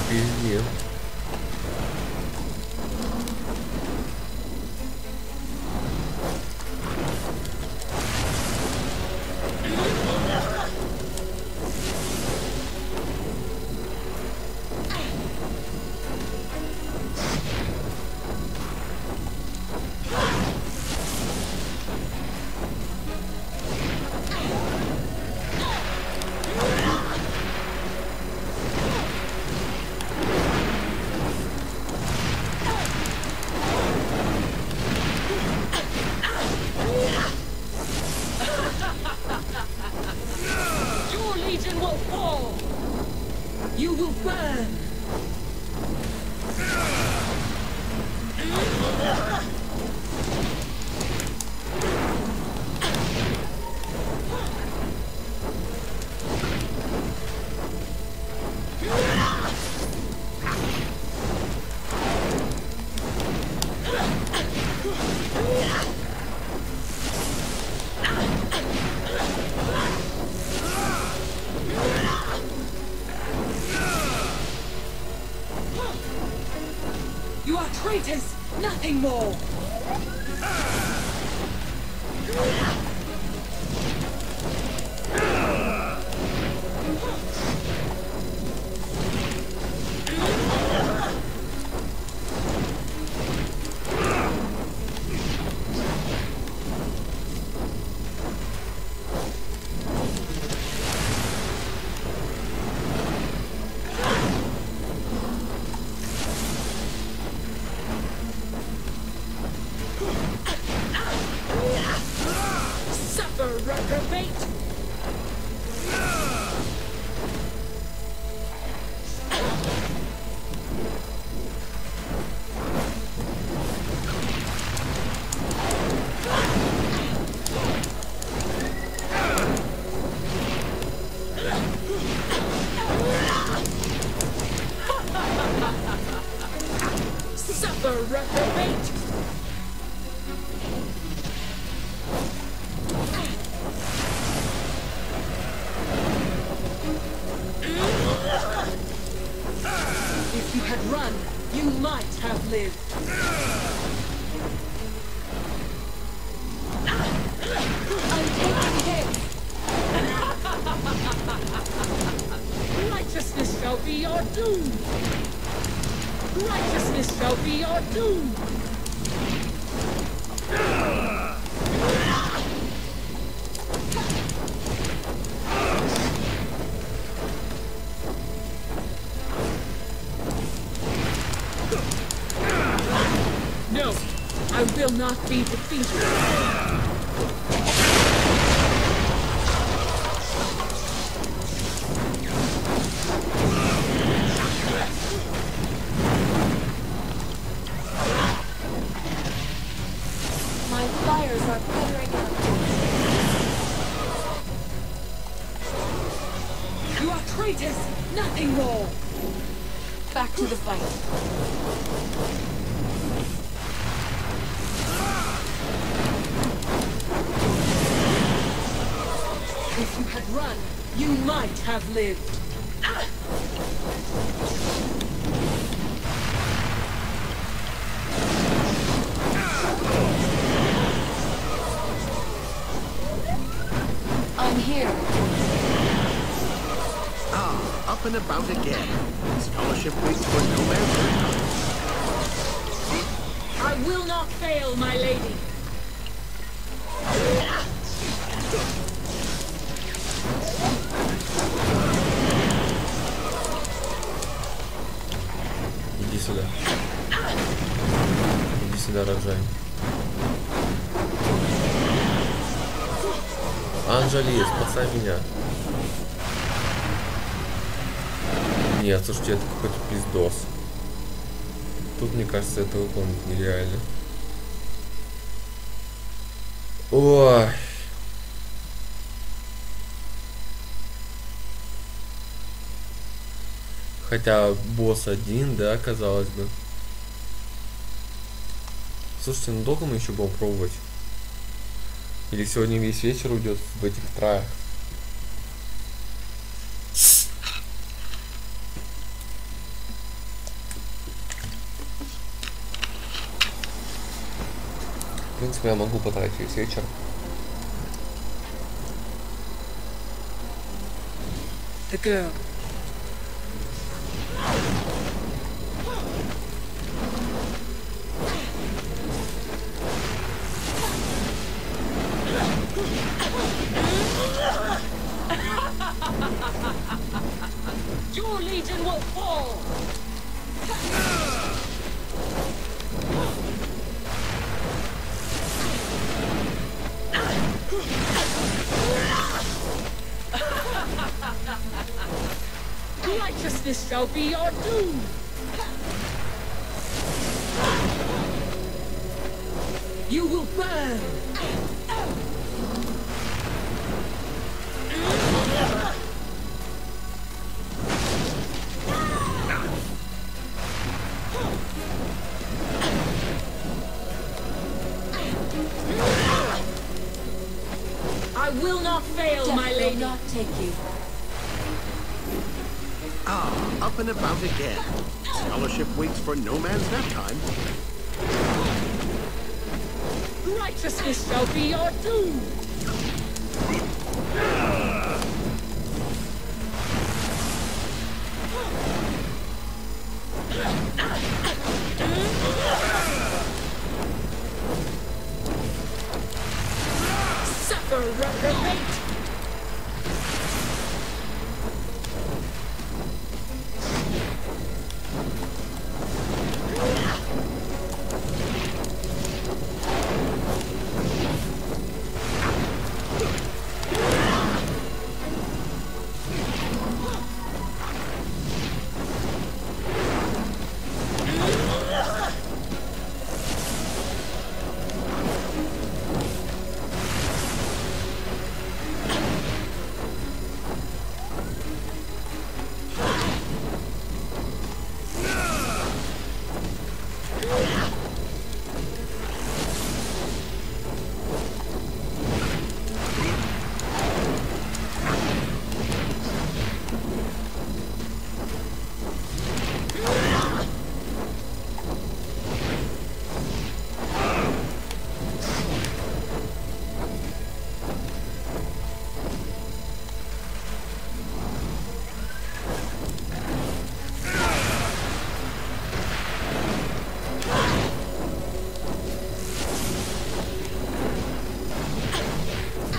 Пизде. You will burn! You are traitors, nothing more. If you had run, you might have lived. I'm taking hits. Righteousness shall be your doom. Righteousness shall be your doom. No, I will not be defeated. My fires are feathering up. You are traitors, nothing more. Back to the fight. If you had run, you might have lived. I'm here. Ah, up and about again. Scholarship week was nowhere near. I will not fail, my lady. Иди сюда. Иди сюда, рожай. Анжели, спасай меня. Нет, слушайте, это какой-то пиздос. Тут, мне кажется, это выполнить нереально. Ой. Хотя босс один, да, казалось бы. Слушайте, ну долго мы еще будем пробовать? Или сегодня весь вечер уйдет в этих траях? В принципе, я могу потратить весь вечер. The girl. Your legion will fall. Righteousness shall be your doom. You will burn! I will not fail, Death my lady. will not take you. Ah, up and about again. Scholarship waits for no man's nap time. Righteousness shall be your doom! Suffer, reprobate!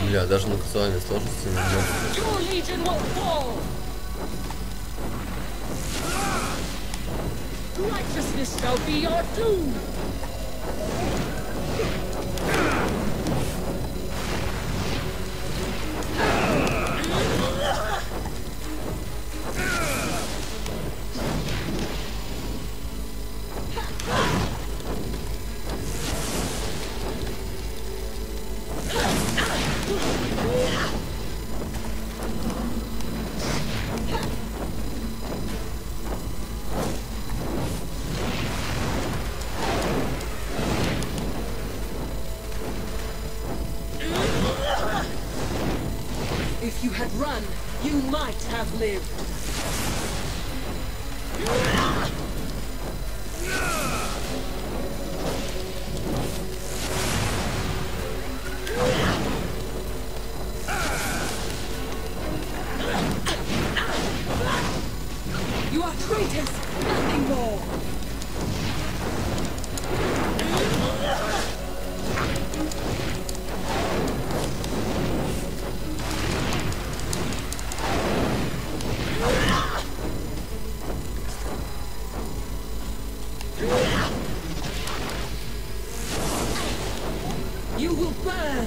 Бля, даже на казуальной сложности немного. Your legion will fall! Righteousness shall be your doom! If you had run, you might have lived. You are traitors, nothing more. You will burn!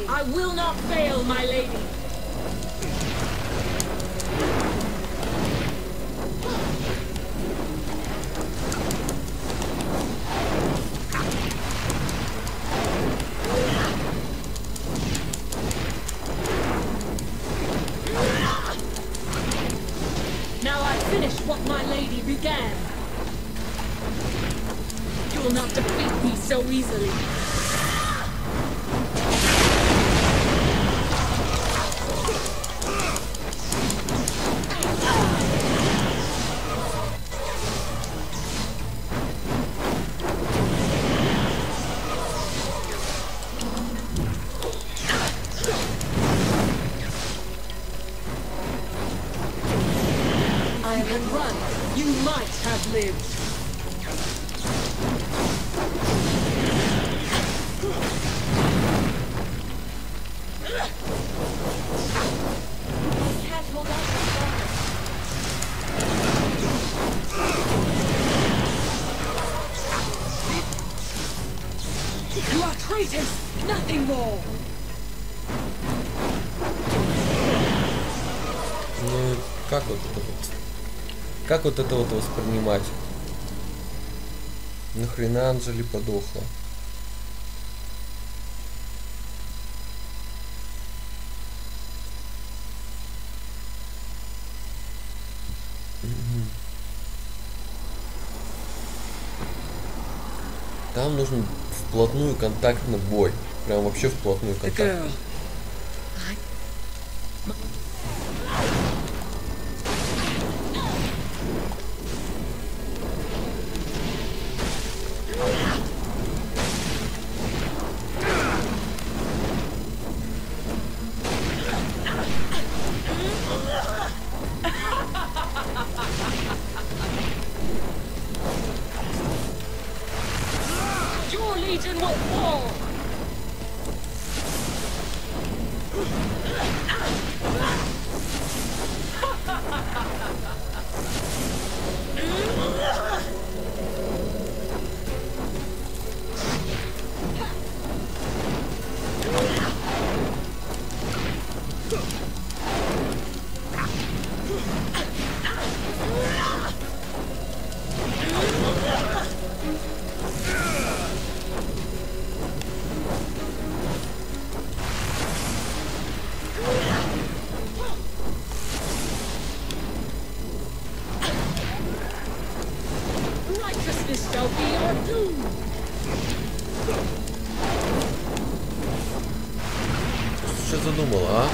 I will not fail, my lady. Now I finish what my lady began. You will not defeat me so easily. might have lived. Can't hold on much longer. You are traitors, nothing more. Ну, как вот это вот? Как вот это вот воспринимать? Нахрена Анжели подохла? Там нужен вплотную контактный бой. Прям вообще вплотную контакт. Your legion will fall. Righteousness shall be our doom. Что задумала, а?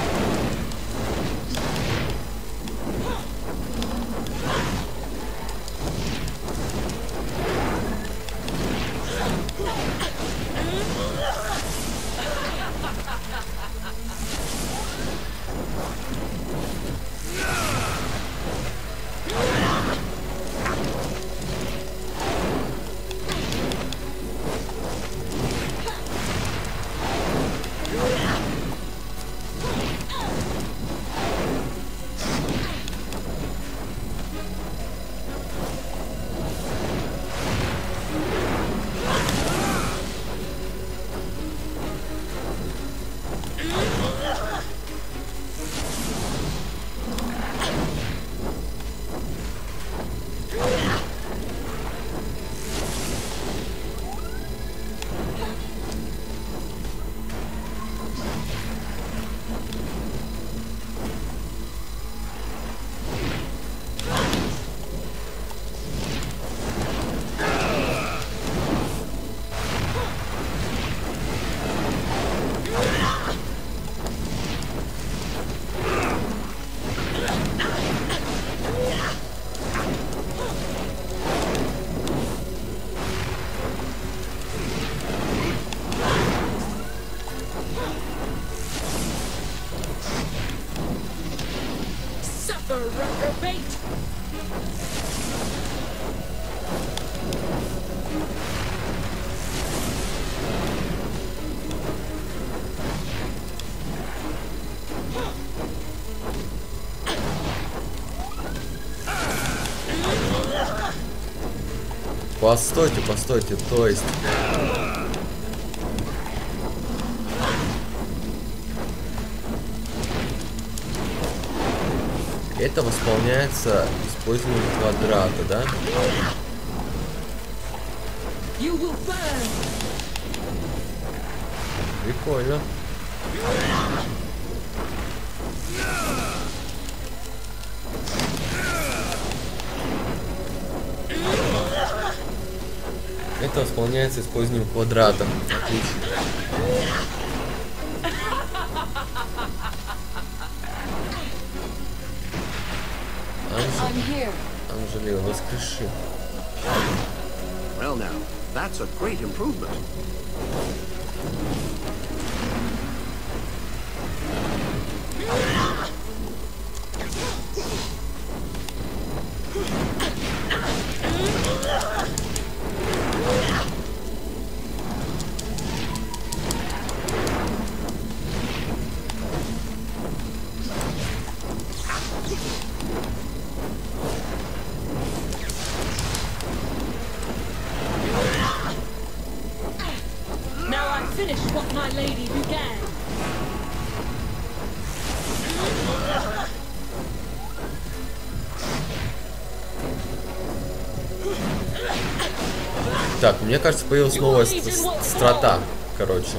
Suffer, reprobate. Постойте, постойте, то есть... Это восполняется использованием квадрата, да? You will burn. Прикольно. Это восполняется использованием квадрата. Отлично. Анжели, воскреши. Well now, that's a great improvement. began. Так, мне кажется, появилась новая страта, короче.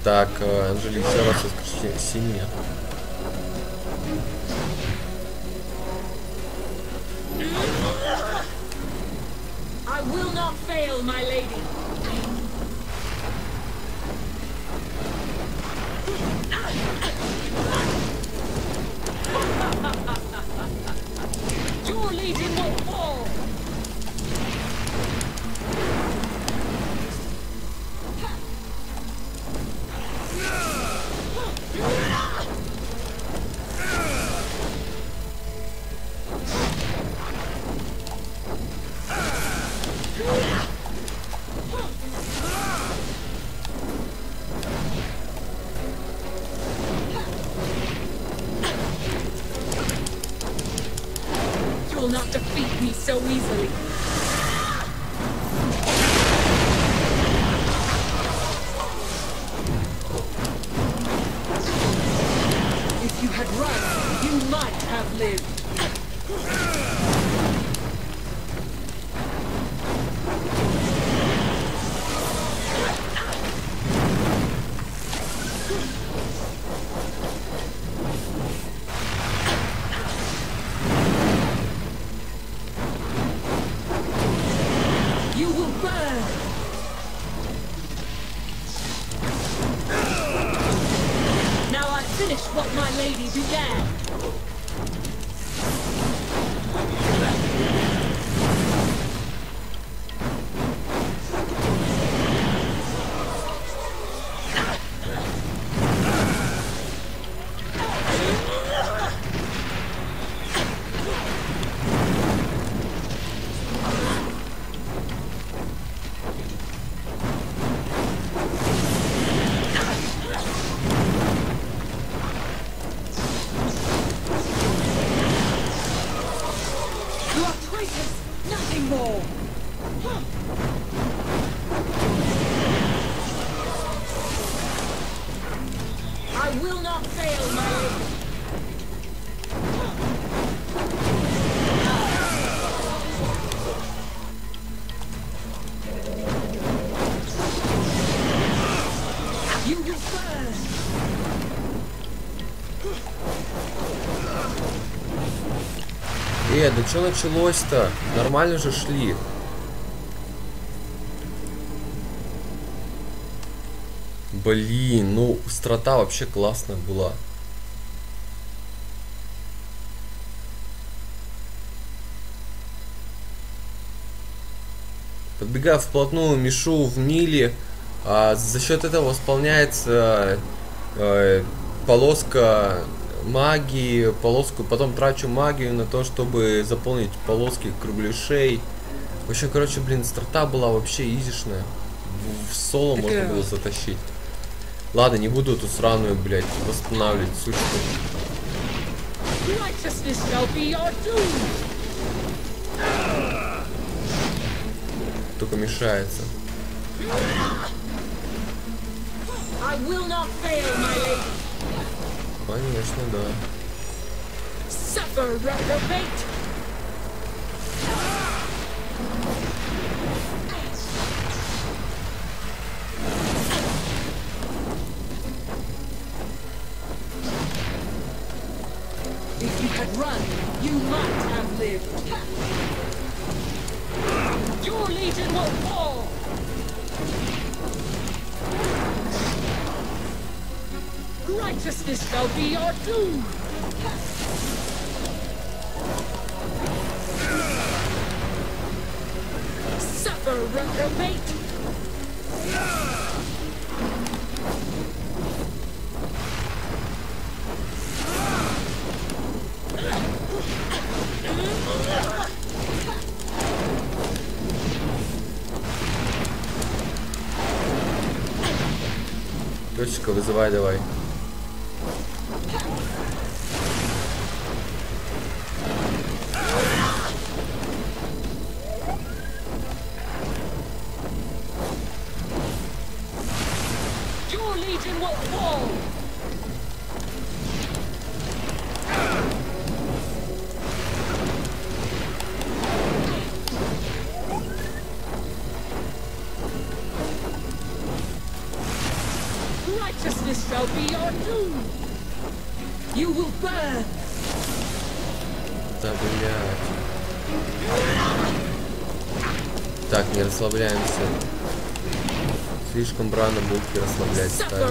Так, Анжелика, раз синяя. I will not fail, my lady. Your legion will fall. You will not defeat me so easily. If you had run, you might have lived. You will burn. Now I finish what my lady began. You are traitors, nothing more. I will not fail, my lady. You will burn. Да что началось-то? Нормально же шли. Блин, ну страта вообще классная была. Подбегая вплотную, мешу в Ниле, за счет этого восполняется полоска магии, полоску, потом трачу магию на то, чтобы заполнить полоски кругляшей. В общем, короче, блин, страта была вообще изишная. В соло можно было затащить. Ладно, не буду эту сраную, блядь, восстанавливать, сучку. Только мешается. Конечно, да. If you had run, you might have lived. Your legion will fall. Righteousness shall be your doom. Suffer, reprobate. Точка, вызывай давай. legion will fall. Righteousness shall be your doom. You will burn. Да, блядь. Так, не расслабляемся. Слишком рано будки расслаблять стали.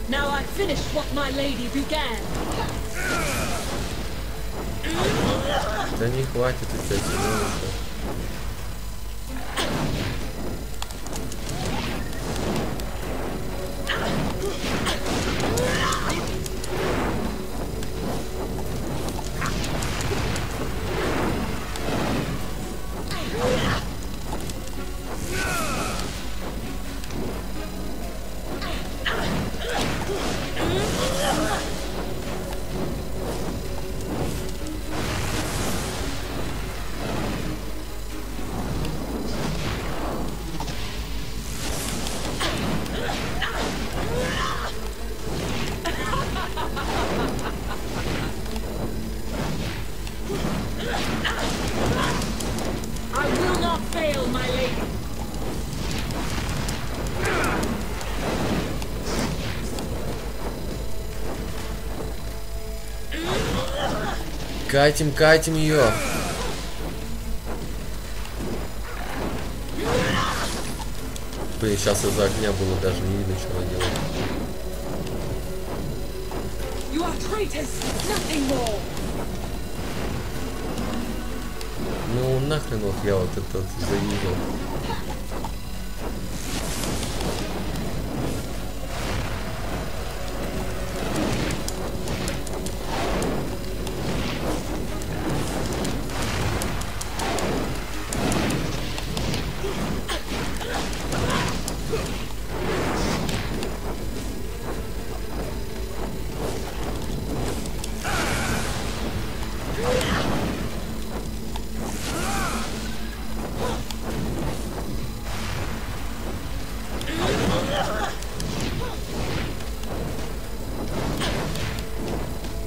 Now I finished what my lady began. Да не хватит у тебя силы. Катим ее. Блин, сейчас из-за огня было даже не видно, что она делает. Ну нахрен вот я вот этот заедал.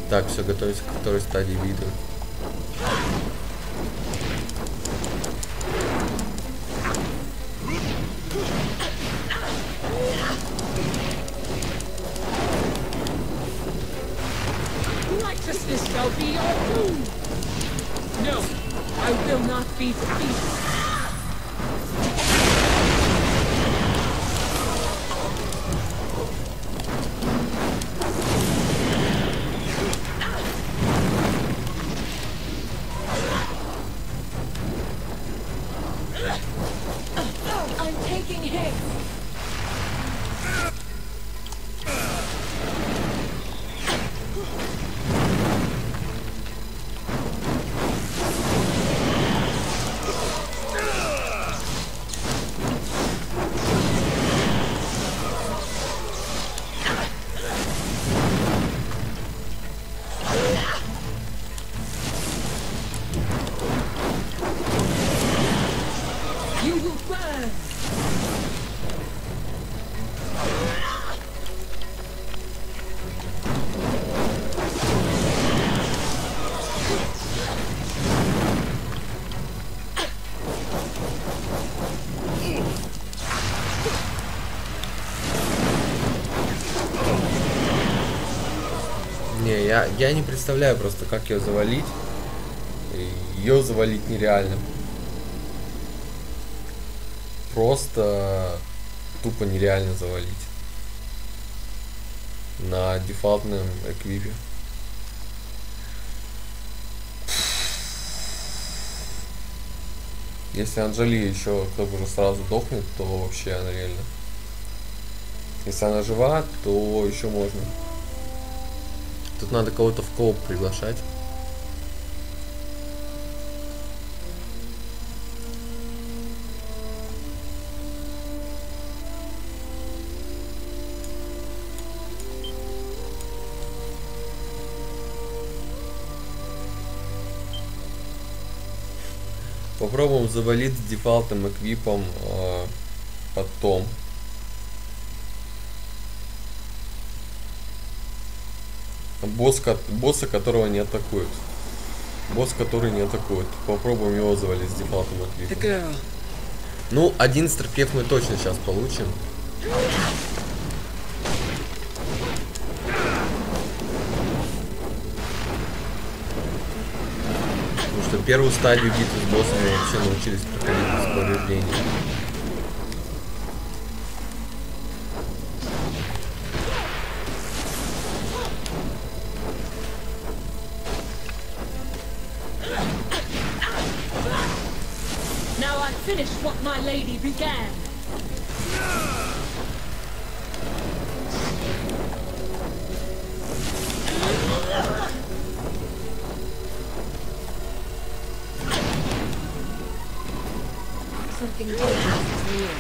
Так, все, готовимся к второй стадии вида. Я не представляю просто, как ее завалить. Ее завалить нереально. Просто тупо нереально завалить. На дефолтном эквипе. Если Анжели еще как бы уже сразу дохнет, то вообще она реально. Если она жива, то еще можно. Тут надо кого-то в кооп приглашать. Попробуем завалить с дефалтом эквипом потом. Босса, которого не атакуют. Босс, который не атакует. Попробуем его завалить с дефалтом эквипом. Ну, 11 торпев мы точно сейчас получим. Потому что первую стадию битвы с боссом мы вообще научились проходить без повреждений. Finish what my lady began. Something dangerous is near.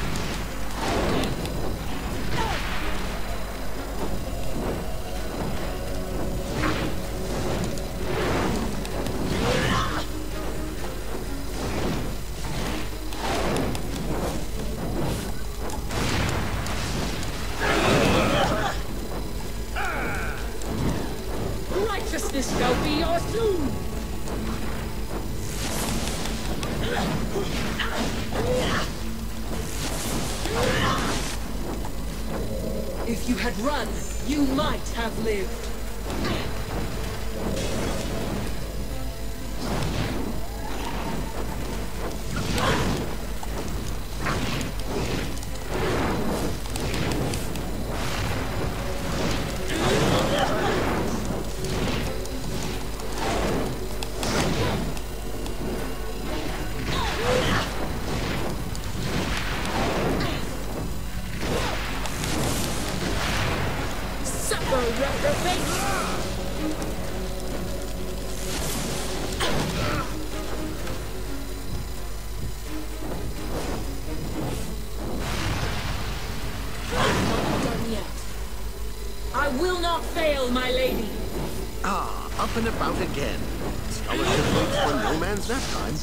Righteousness shall be yours soon. If you had run, you might have lived. I will not fail, my lady. Ah, up and about again. Scholarship looks for no man's nest time.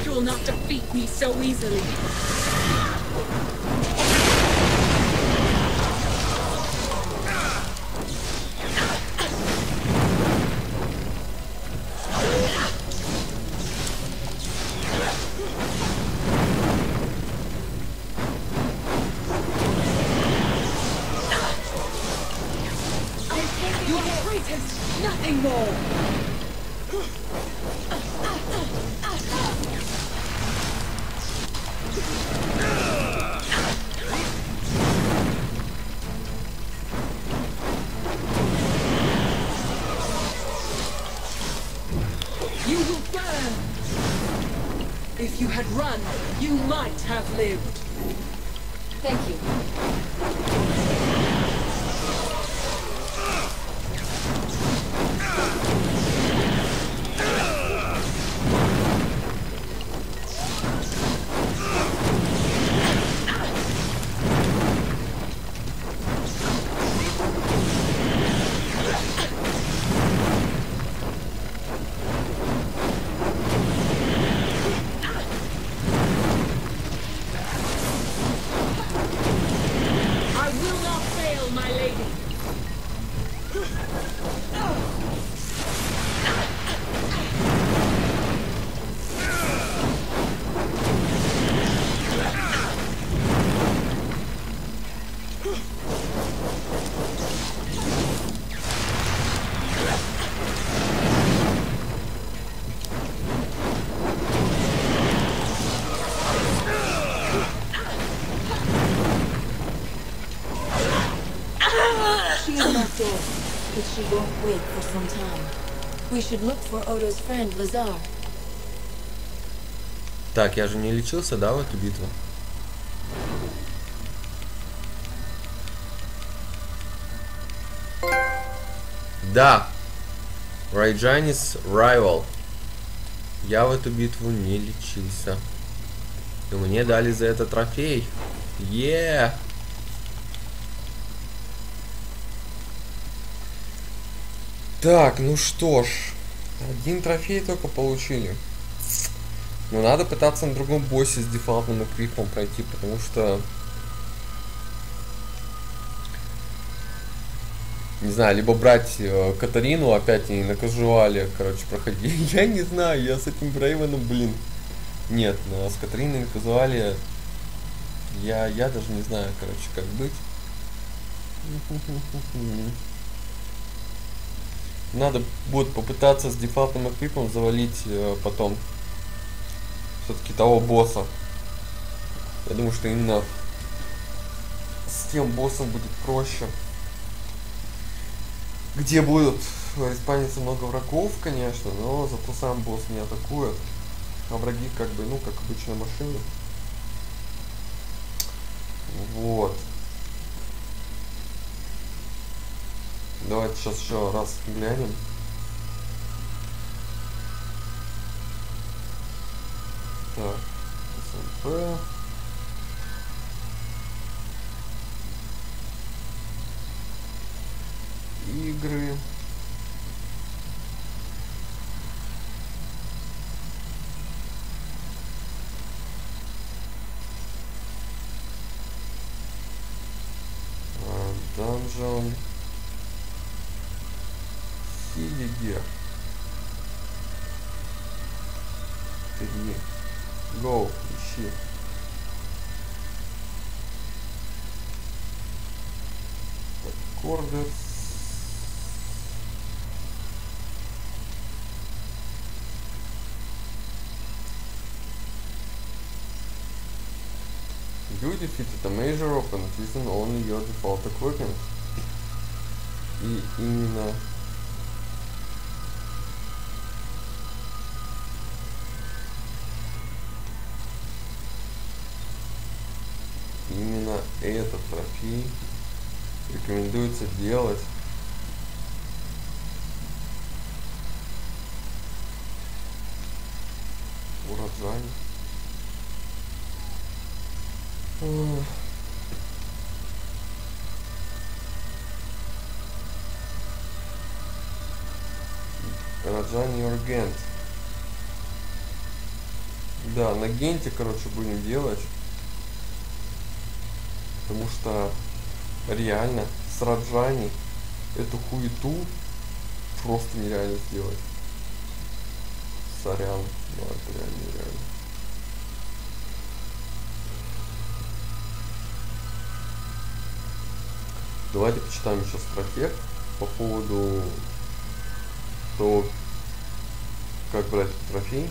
You will not defeat me so easily. You are greatest, nothing more. You will burn. If you had run, you might have lived. Thank you. I will not fail, my lady. She is not dead, but she won't wake for some time. We should look for Odo's friend, Lazar. Так, я же не лечился, да, в эту битву? Да. Райджанис Райвал. Я в эту битву не лечился. И мне дали за это трофей. Так, ну что ж. Один трофей только получили. Но надо пытаться на другом боссе с дефолтным эквипом пройти, потому что... Не знаю, либо брать Катарину опять и на казуале, короче, проходить. Я не знаю, я с этим Брейвеном, блин. Нет, но с Катариной на казуале я даже не знаю, короче, как быть. Надо будет попытаться с дефолтным эквипом завалить потом все-таки того босса. Я думаю, что именно с тем боссом будет проще. Где будет респавниться много врагов, конечно, но зато сам босс не атакует. А враги как бы, ну, как обычная машина. Вот. Давайте сейчас еще раз глянем. Так, СМП. Игры. Dungeon. Силиге. 3. Go, ищи. Аккорды. You defeated a major opponent using only your default equipment. И именно этот трофей рекомендуется делать урожай. Раджани Ургент. Да, на Генте, короче, будем делать. Потому что реально с Раджани эту хуету просто нереально сделать. Сорян, но это реально нереально. Давайте почитаем еще стратег по поводу того, как брать трофей.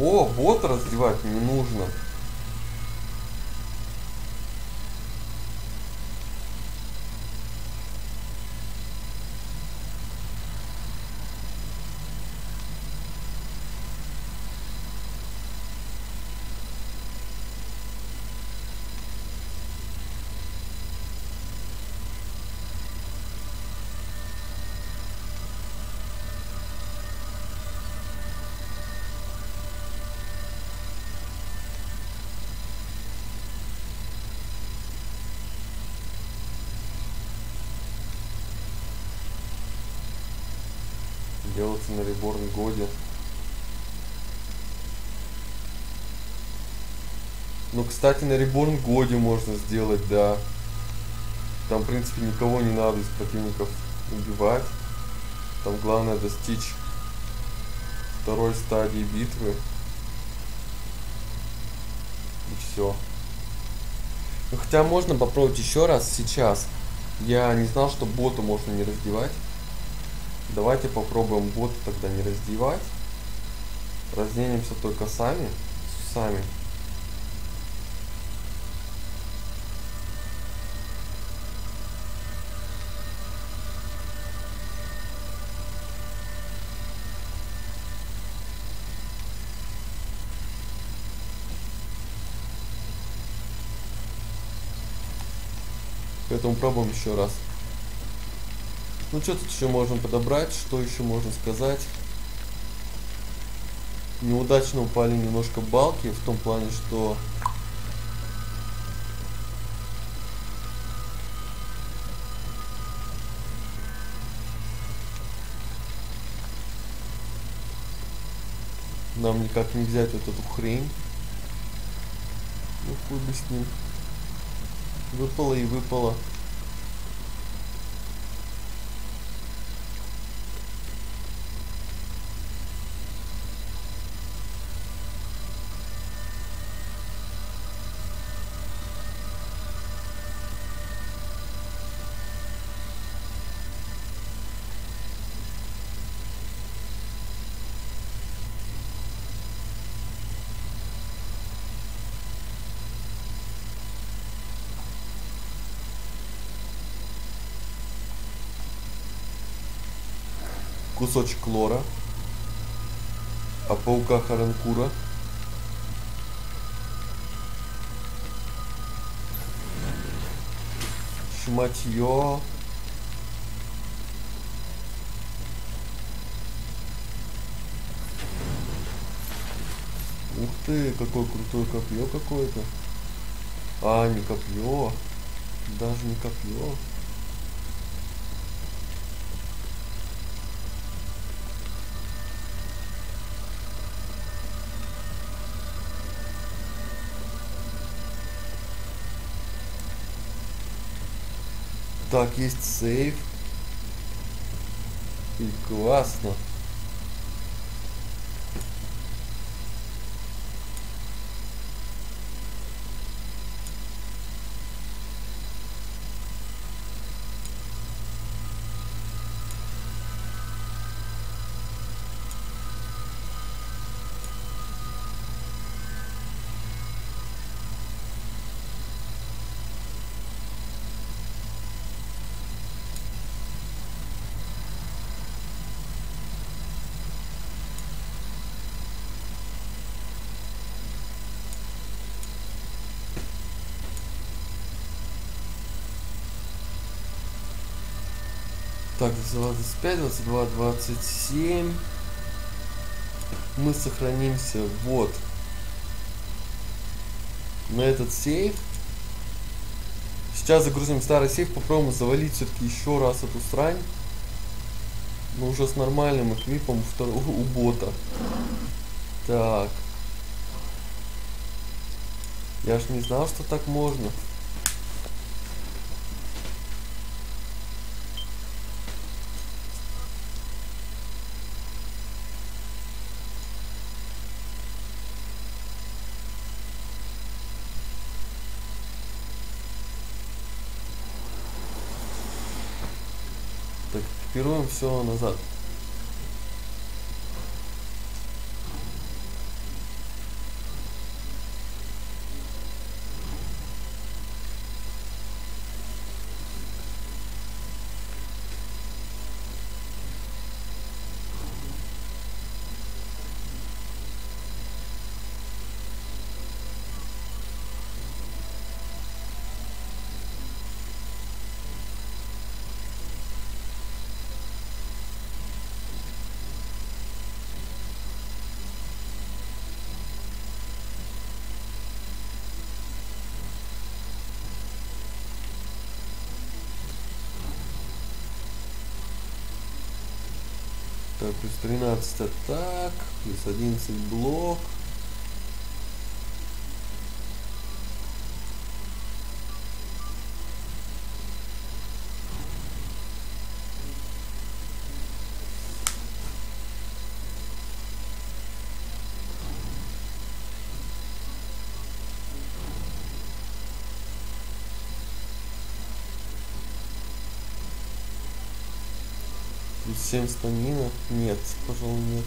О, бот раздевать не нужно. Делаться на реборн годе. Ну, кстати, на Reborn годе можно сделать, да. Там, в принципе, никого не надо из противников убивать. Там главное достичь второй стадии битвы. И все. Ну, хотя можно попробовать еще раз сейчас. Я не знал, что бота можно не раздевать. Давайте попробуем бота тогда не раздевать. Разденемся только сами. Сами. Поэтому пробуем еще раз. Ну что тут еще можем подобрать, что еще можно сказать. Неудачно упали немножко балки, в том плане, что нам никак не взять вот эту хрень. Ну хуй бы с ним. Выпало и выпало. Кусочек лора, а паука Харанкура. Шматьё. Ух ты, какое крутое копье какое-то. А, не копье. Даже не копье. Так, есть сейф. И классно. Так, 25, 22, 27. Мы сохранимся вот на этот сейф. Сейчас загрузим старый сейф, попробуем завалить все-таки еще раз эту срань. Но уже с нормальным эквипом у бота. Так. Я ж не знал, что так можно. Так, копируем все назад. Так, плюс 13 атак, плюс 11 блок. Тут 7 стамина. Нет, пожалуй, нет.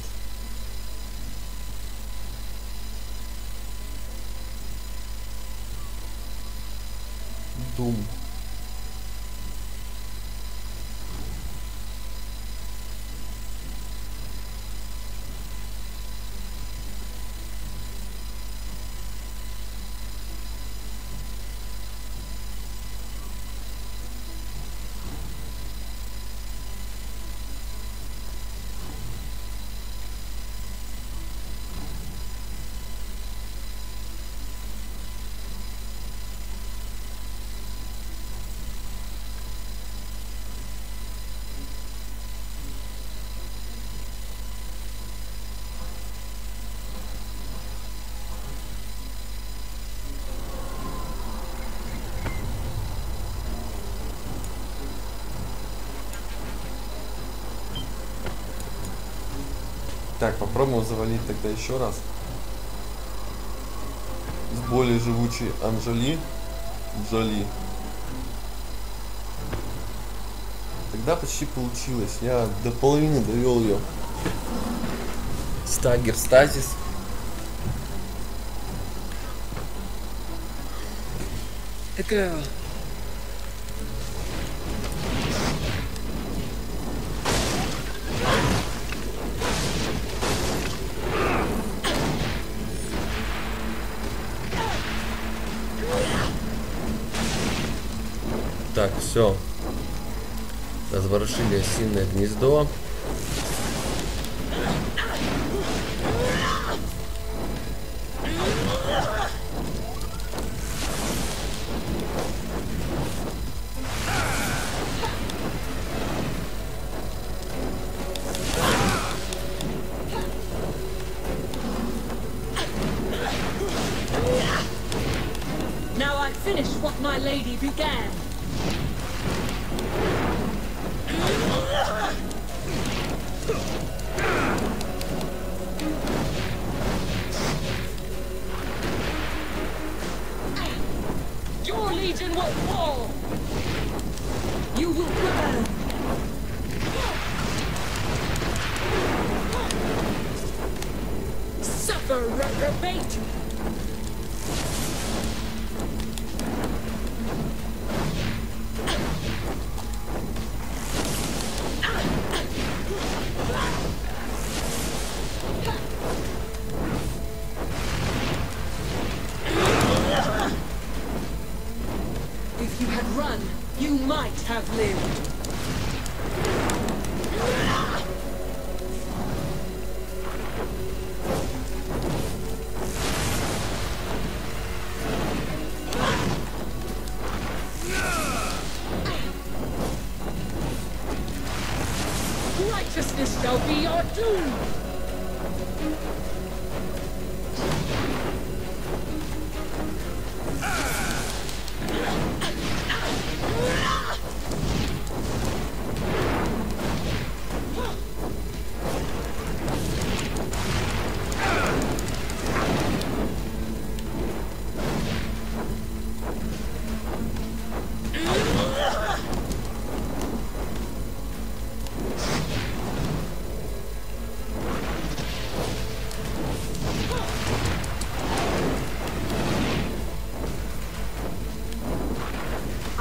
Дум. Так, попробуем завалить тогда еще раз. С более живучей Анжели. Джоли. Тогда почти получилось. Я до половины довел ее. Стагер, стазис. The girl. Так, все. Разворошили осиное гнездо. Now I finish what my lady began. Your legion will fall. You will burn. Suffer, reprobate. If you had run, you might have lived. Righteousness shall be your doom.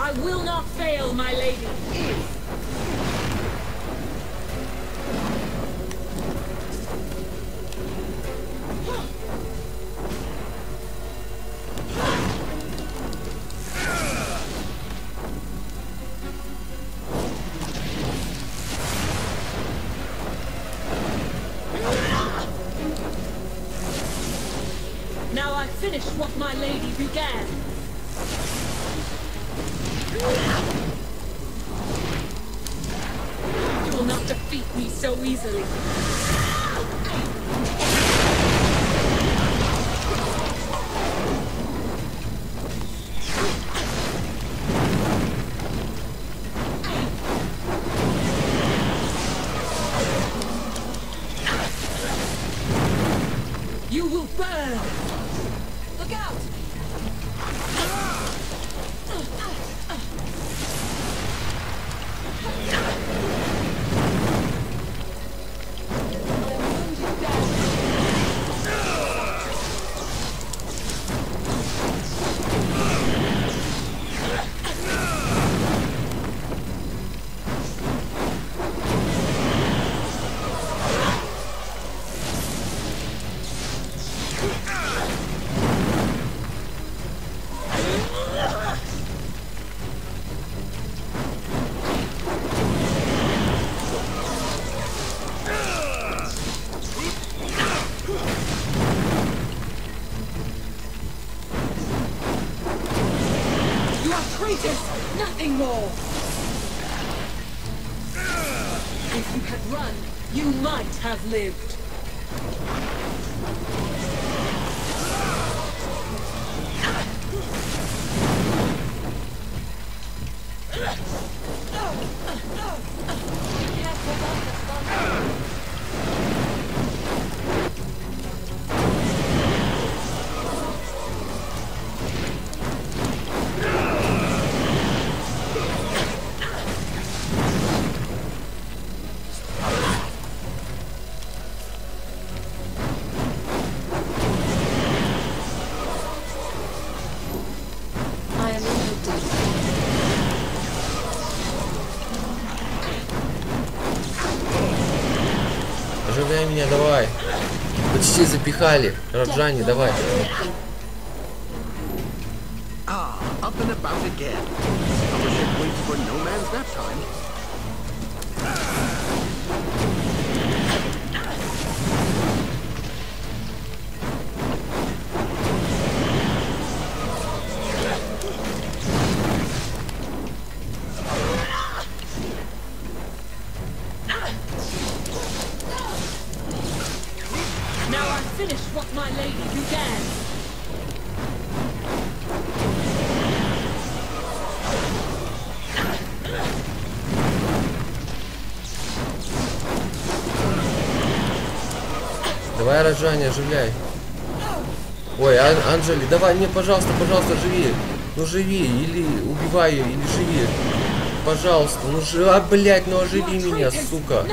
I will not fail, my lady. Now I finish what my lady began. You will not defeat me so easily. You will burn. Look out! Nothing more. If you had run, you might have lived. Оживляй меня, давай. Почти запихали. Раджани, давай. Up and about again. Our ship waits for no man's nap time. Now I finished what my lady began. Давай, Раджани, оживляй. Ой, Анжели, давай, не, пожалуйста, пожалуйста, живи. Ну живи, или убивай ее, или живи. Пожалуйста, ну живи, блядь, ну оживи меня, сука.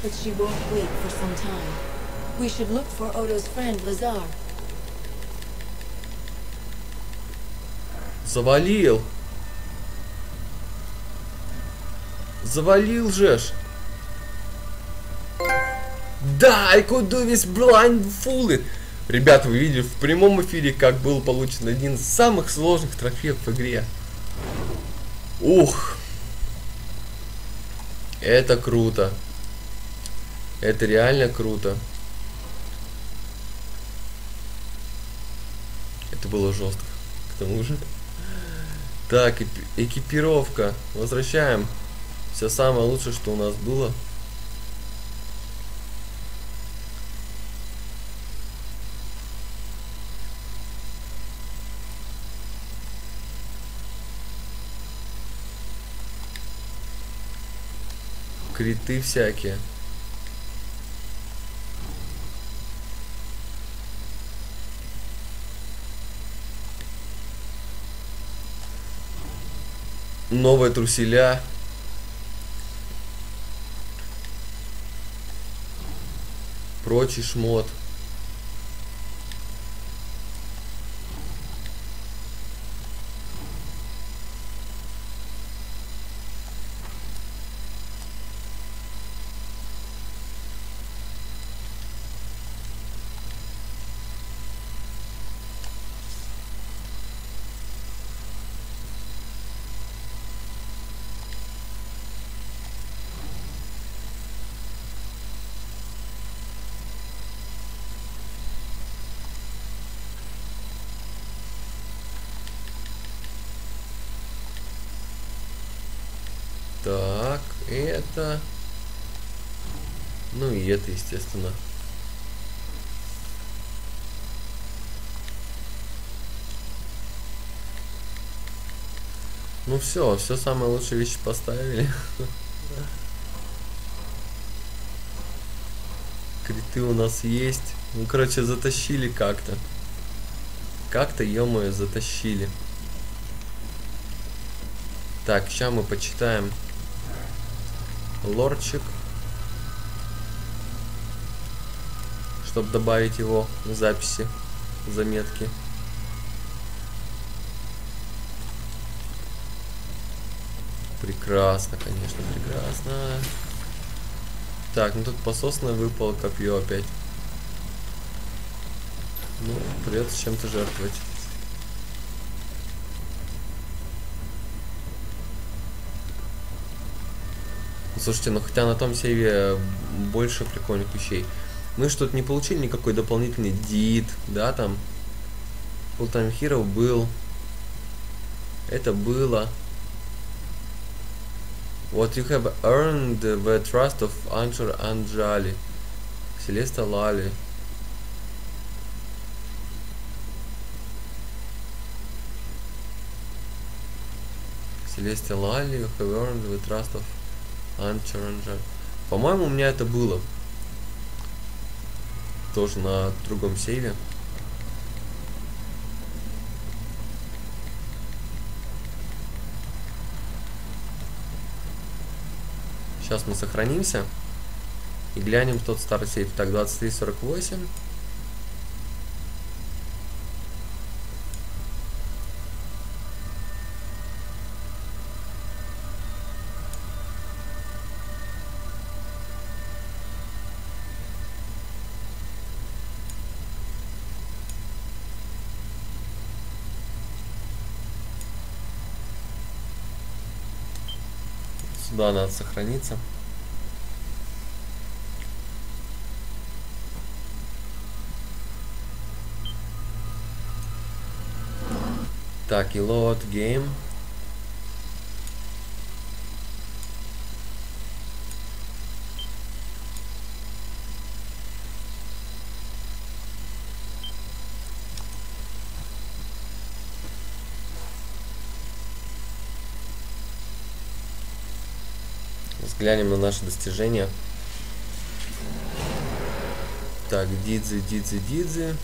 But she won't wait for some time. We should look for Odo's friend, Lazar. Завалил. Завалил же ж. Да, I could do this blindfolded. Ребята, вы видели в прямом эфире, как был получен один из самых сложных трофеев в игре. Ух. Это круто. Это реально круто. Это было жестко, к тому же. Так, экипировка. Возвращаем все самое лучшее, что у нас было. Криты всякие. Новые труселя. Прочий шмот. Так, это... Ну и это, естественно. Ну все самые лучшие вещи поставили. Криты у нас есть. Ну, короче, затащили как-то. Как-то, ё-моё, затащили. Так, сейчас мы почитаем лорчик, чтобы добавить его в записи, заметки. Прекрасно, конечно, прекрасно. Так, ну тут пососное выпало копье опять. Ну, придется чем-то жертвовать. Слушайте, ну хотя на том сейве больше прикольных вещей. Мы что-то не получили никакой дополнительный дид, да, там. Full-time Hero был. Это было. What you have earned the trust of Anshar Anjali. Селеста Лали. Селеста Лали, you have earned the trust of Anshar Anjali. По-моему, у меня это было. Тоже на другом сейве. Сейчас мы сохранимся и глянем тот старый сейф. Так, 23:48. Сюда надо сохраниться. Так, и load game. Взглянем на наши достижения. Так, дидзи.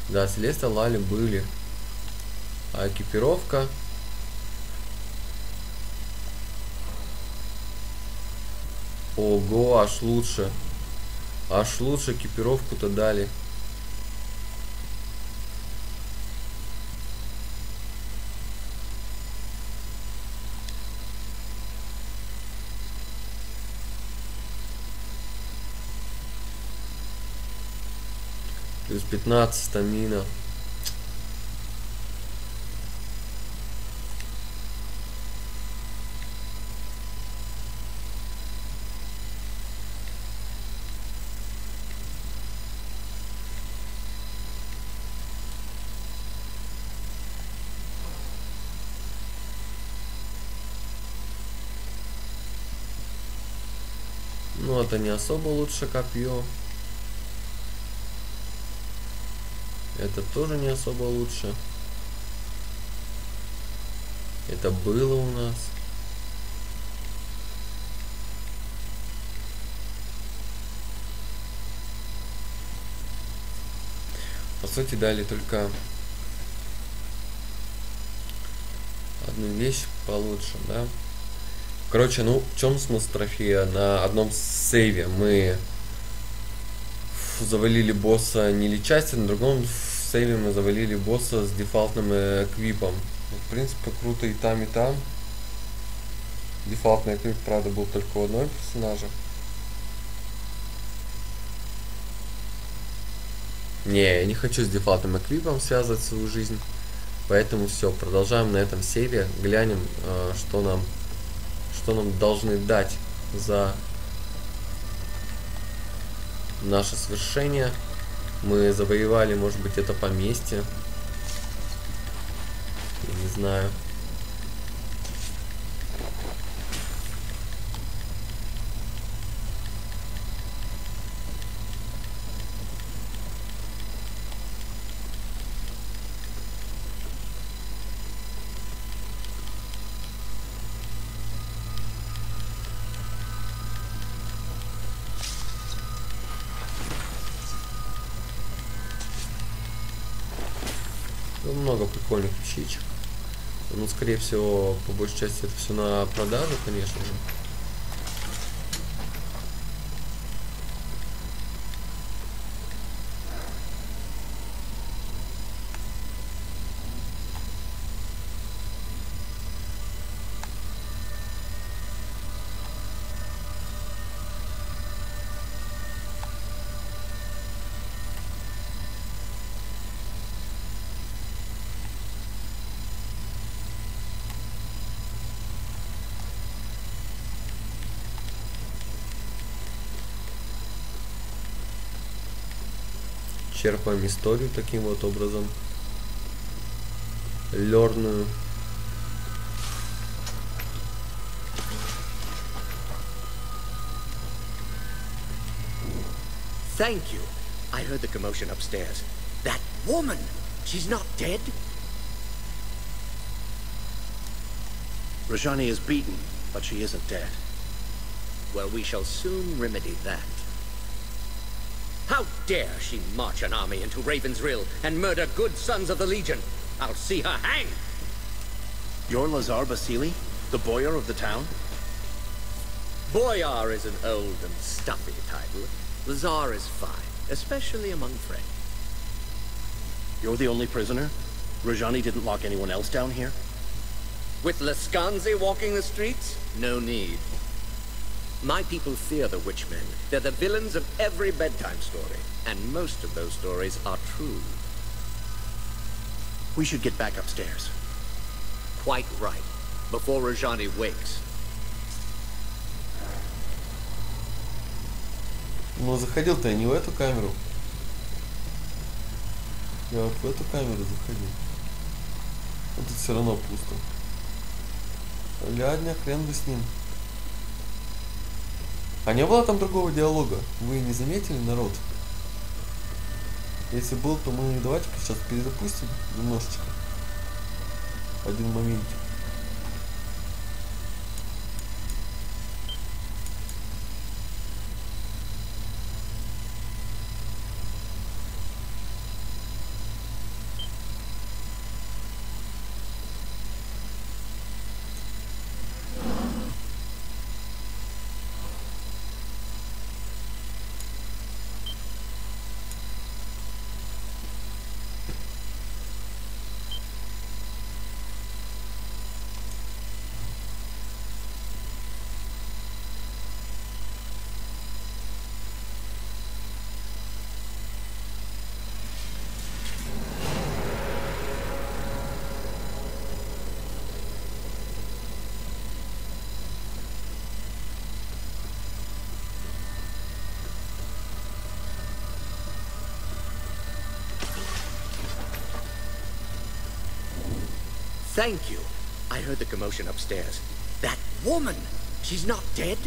Да, Селеста, Лали были. А экипировка. Ого, аж лучше. Аж лучше экипировку-то дали. Плюс 15 стамина. Ну, это не особо лучше копье. Это тоже не особо лучше. Это было у нас. По сути, дали только одну вещь получше, да? Короче, ну, в чем смысл трофея? На одном сейве мы завалили босса не лечась, а на другом сейве мы завалили босса с дефолтным эквипом. В принципе, круто и там, и там. Дефолтный эквип, правда, был только у одного персонажа. Не, я не хочу с дефолтным эквипом связывать свою жизнь. Поэтому все, продолжаем на этом сейве. Глянем, что нам должны дать за наше свершение. Мы завоевали, может быть, это поместье. Я не знаю. Много прикольных вещичек. Ну, скорее всего, по большей части это все на продажу, конечно же. черпаем историю таким вот образом. Лёрную. Thank you. I heard the commotion upstairs. That woman! She's not dead? Rajani is beaten, but she isn't dead. Well, we shall soon remedy that. How dare she march an army into Raven's Rill and murder good sons of the Legion? I'll see her hang! You're Lazar Basili, the boyar of the town? Boyar is an old and stuffy title. Lazar is fine, especially among friends. You're the only prisoner? Rajani didn't lock anyone else down here? With Lascanzi walking the streets? No need. My people fear the witchmen. They're the villains of every bedtime story. And most of those stories are true. We should get back upstairs. Quite right. Before Rajani wakes. Но заходил-то я не в эту камеру. Я вот в эту камеру заходил. А тут все равно пусто. Лядня, хрен бы с ним. А не было там другого диалога? Вы не заметили, народ? Если был, то мы давайте-ка сейчас перезапустим немножечко. Один моментик. Thank you. I heard the commotion upstairs. That woman! She's not dead?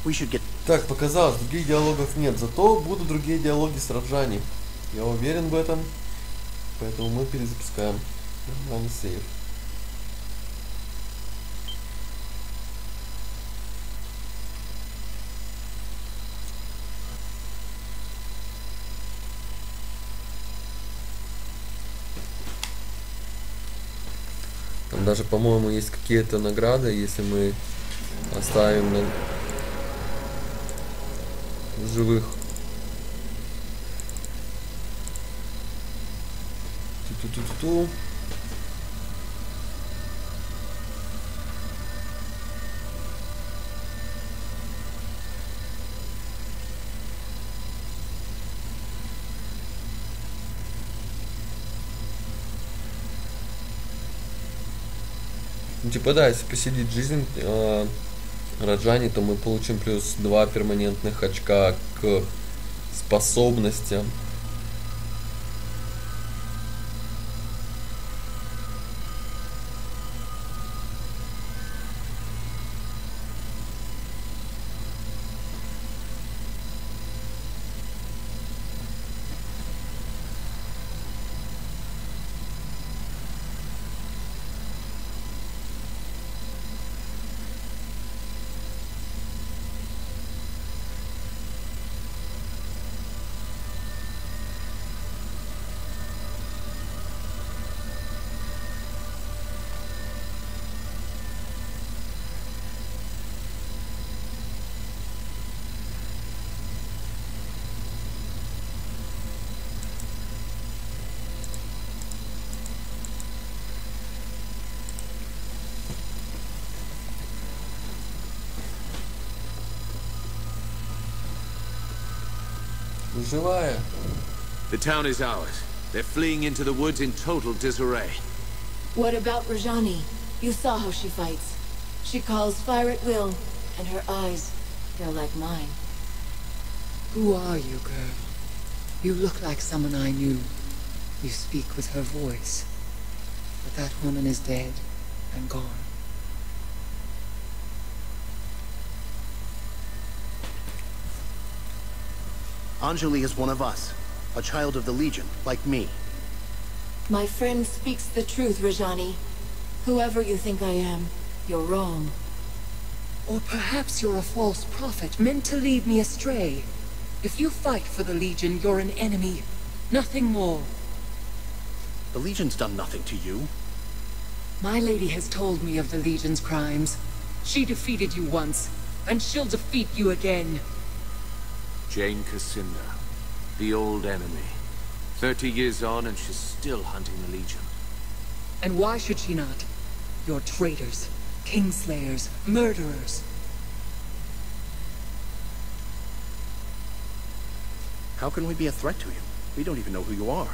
We should get... Так, показалось, других диалогов нет. Зато будут другие диалоги с Раджани. Я уверен в этом. Поэтому мы перезапускаем. Нормальный сейв. Там даже, по-моему, есть какие-то награды, если мы оставим на живых. Ту-ту-ту-ту-ту. Ну, типа, да, если посидеть жизнь Раджани, то мы получим плюс 2 перманентных очка к способностям. Живая. The town is ours. They're fleeing into the woods in total disarray. What about Rajani? You saw how she fights. She calls fire at will, and her eyes, they're like mine. Who are you, girl? You look like someone I knew. You speak with her voice. But that woman is dead and gone. Anjali is one of us, a child of the Legion, like me. My friend speaks the truth, Rajani. Whoever you think I am, you're wrong. Or perhaps you're a false prophet meant to lead me astray. If you fight for the Legion, you're an enemy. Nothing more. The Legion's done nothing to you. My lady has told me of the Legion's crimes. She defeated you once, and she'll defeat you again. Jane Cassinda, the old enemy. 30 years on and she's still hunting the Legion. And why should she not? You're traitors, kingslayers, murderers. How can we be a threat to you? We don't even know who you are.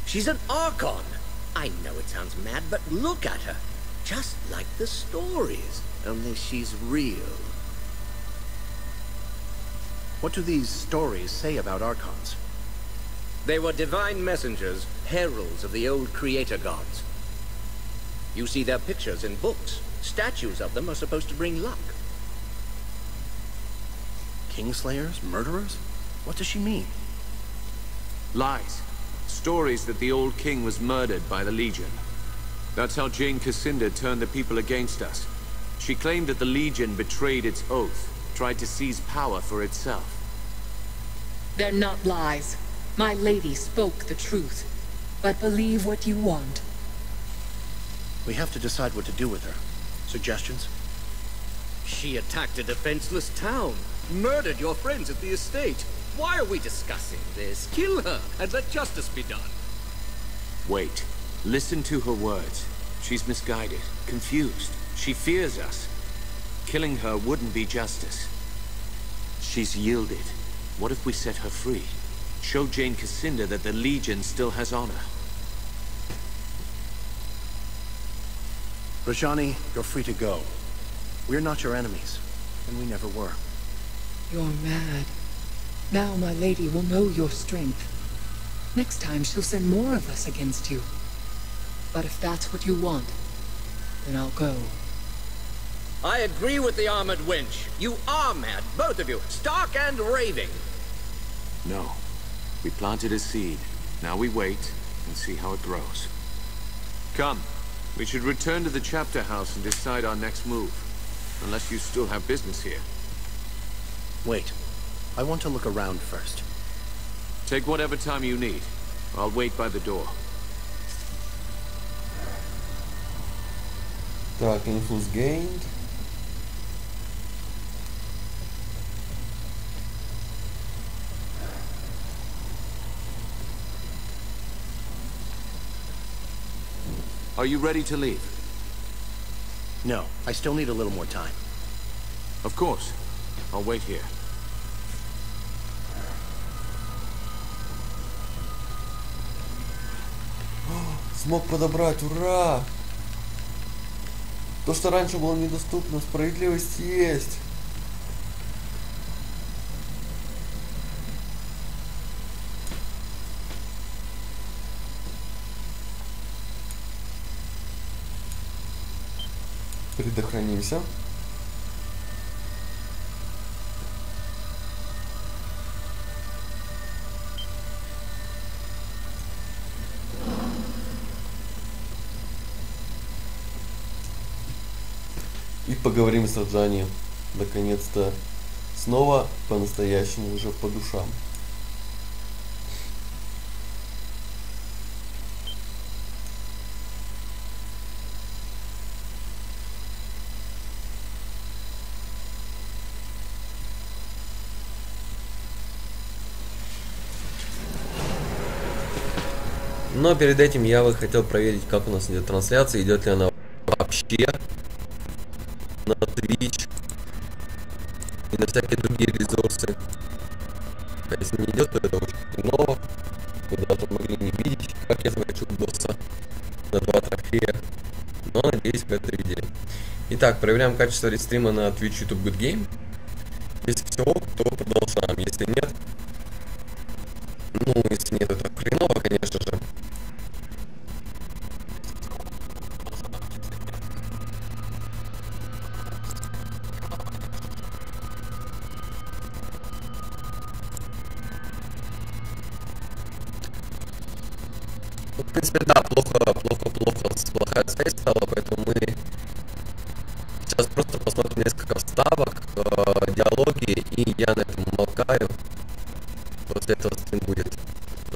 She's an Archon. I know it sounds mad, but look at her. Just like the stories, only she's real. What do these stories say about Archons? They were divine messengers, heralds of the old creator gods. You see their pictures in books. Statues of them are supposed to bring luck. Kingslayers? Murderers? What does she mean? Lies. Stories that the old king was murdered by the Legion. That's how Jane Cassinda turned the people against us. She claimed that the Legion betrayed its oath, tried to seize power for itself. They're not lies. My lady spoke the truth. But believe what you want. We have to decide what to do with her. Suggestions? She attacked a defenseless town, murdered your friends at the estate. Why are we discussing this? Kill her and let justice be done. Wait. Listen to her words. She's misguided, confused. She fears us. Killing her wouldn't be justice. She's yielded. What if we set her free? Show Jane Cassinda that the Legion still has honor. Rajani, you're free to go. We're not your enemies, and we never were. You're mad. Now my lady will know your strength. Next time she'll send more of us against you. But if that's what you want, then I'll go. I agree with the armored wench. You are mad, both of you, stark and raving. No. We planted a seed. Now we wait and see how it grows. Come. We should return to the chapter house and decide our next move. Unless you still have business here. Wait. I want to look around first. Take whatever time you need. I'll wait by the door. Так, influence gained. Are you ready to leave? No, I still need a little more time. Of course. I'll wait here. Смог подобрать, ура! То, что раньше было недоступно, справедливость есть. Предохранимся. И поговорим с Раджани, наконец-то, снова по-настоящему уже по душам. Но перед этим я бы хотел проверить, как у нас идет трансляция, идет ли она вообще на Twitch и на всякие другие ресурсы. А если не идет, то это очень хреново. Вы даже могли не видеть, как я захвачу босса на 2 трофея. Но надеюсь, вы это видели. Итак, проверяем качество рестрима на Twitch, YouTube, Good Game. Если все ок, то продолжаем. Если нет, вовсе нет, это хреново, конечно же. В принципе, да, плохая связь стала, поэтому мы сейчас просто посмотрим несколько вставок, диалоги, и я на этом умолкаю. После этого стрим будет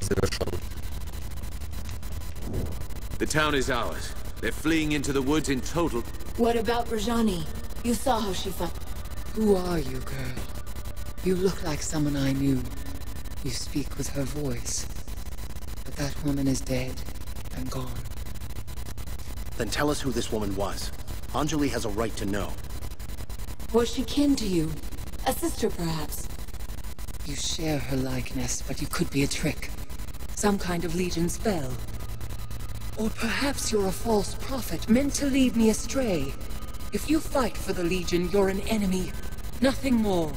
завершен. The town is ours. They're fleeing into the woods in total. What about Rajani? You saw how she fought. Who are you, girl? You look like someone I knew. You speak with her voice. But that woman is dead and gone. Then tell us who this woman was. Anjali has a right to know. Was she kin to you? A sister, perhaps? You share her likeness, but you could be a trick. Some kind of Legion spell. Or perhaps you're a false prophet meant to lead me astray. If you fight for the Legion, you're an enemy. Nothing more.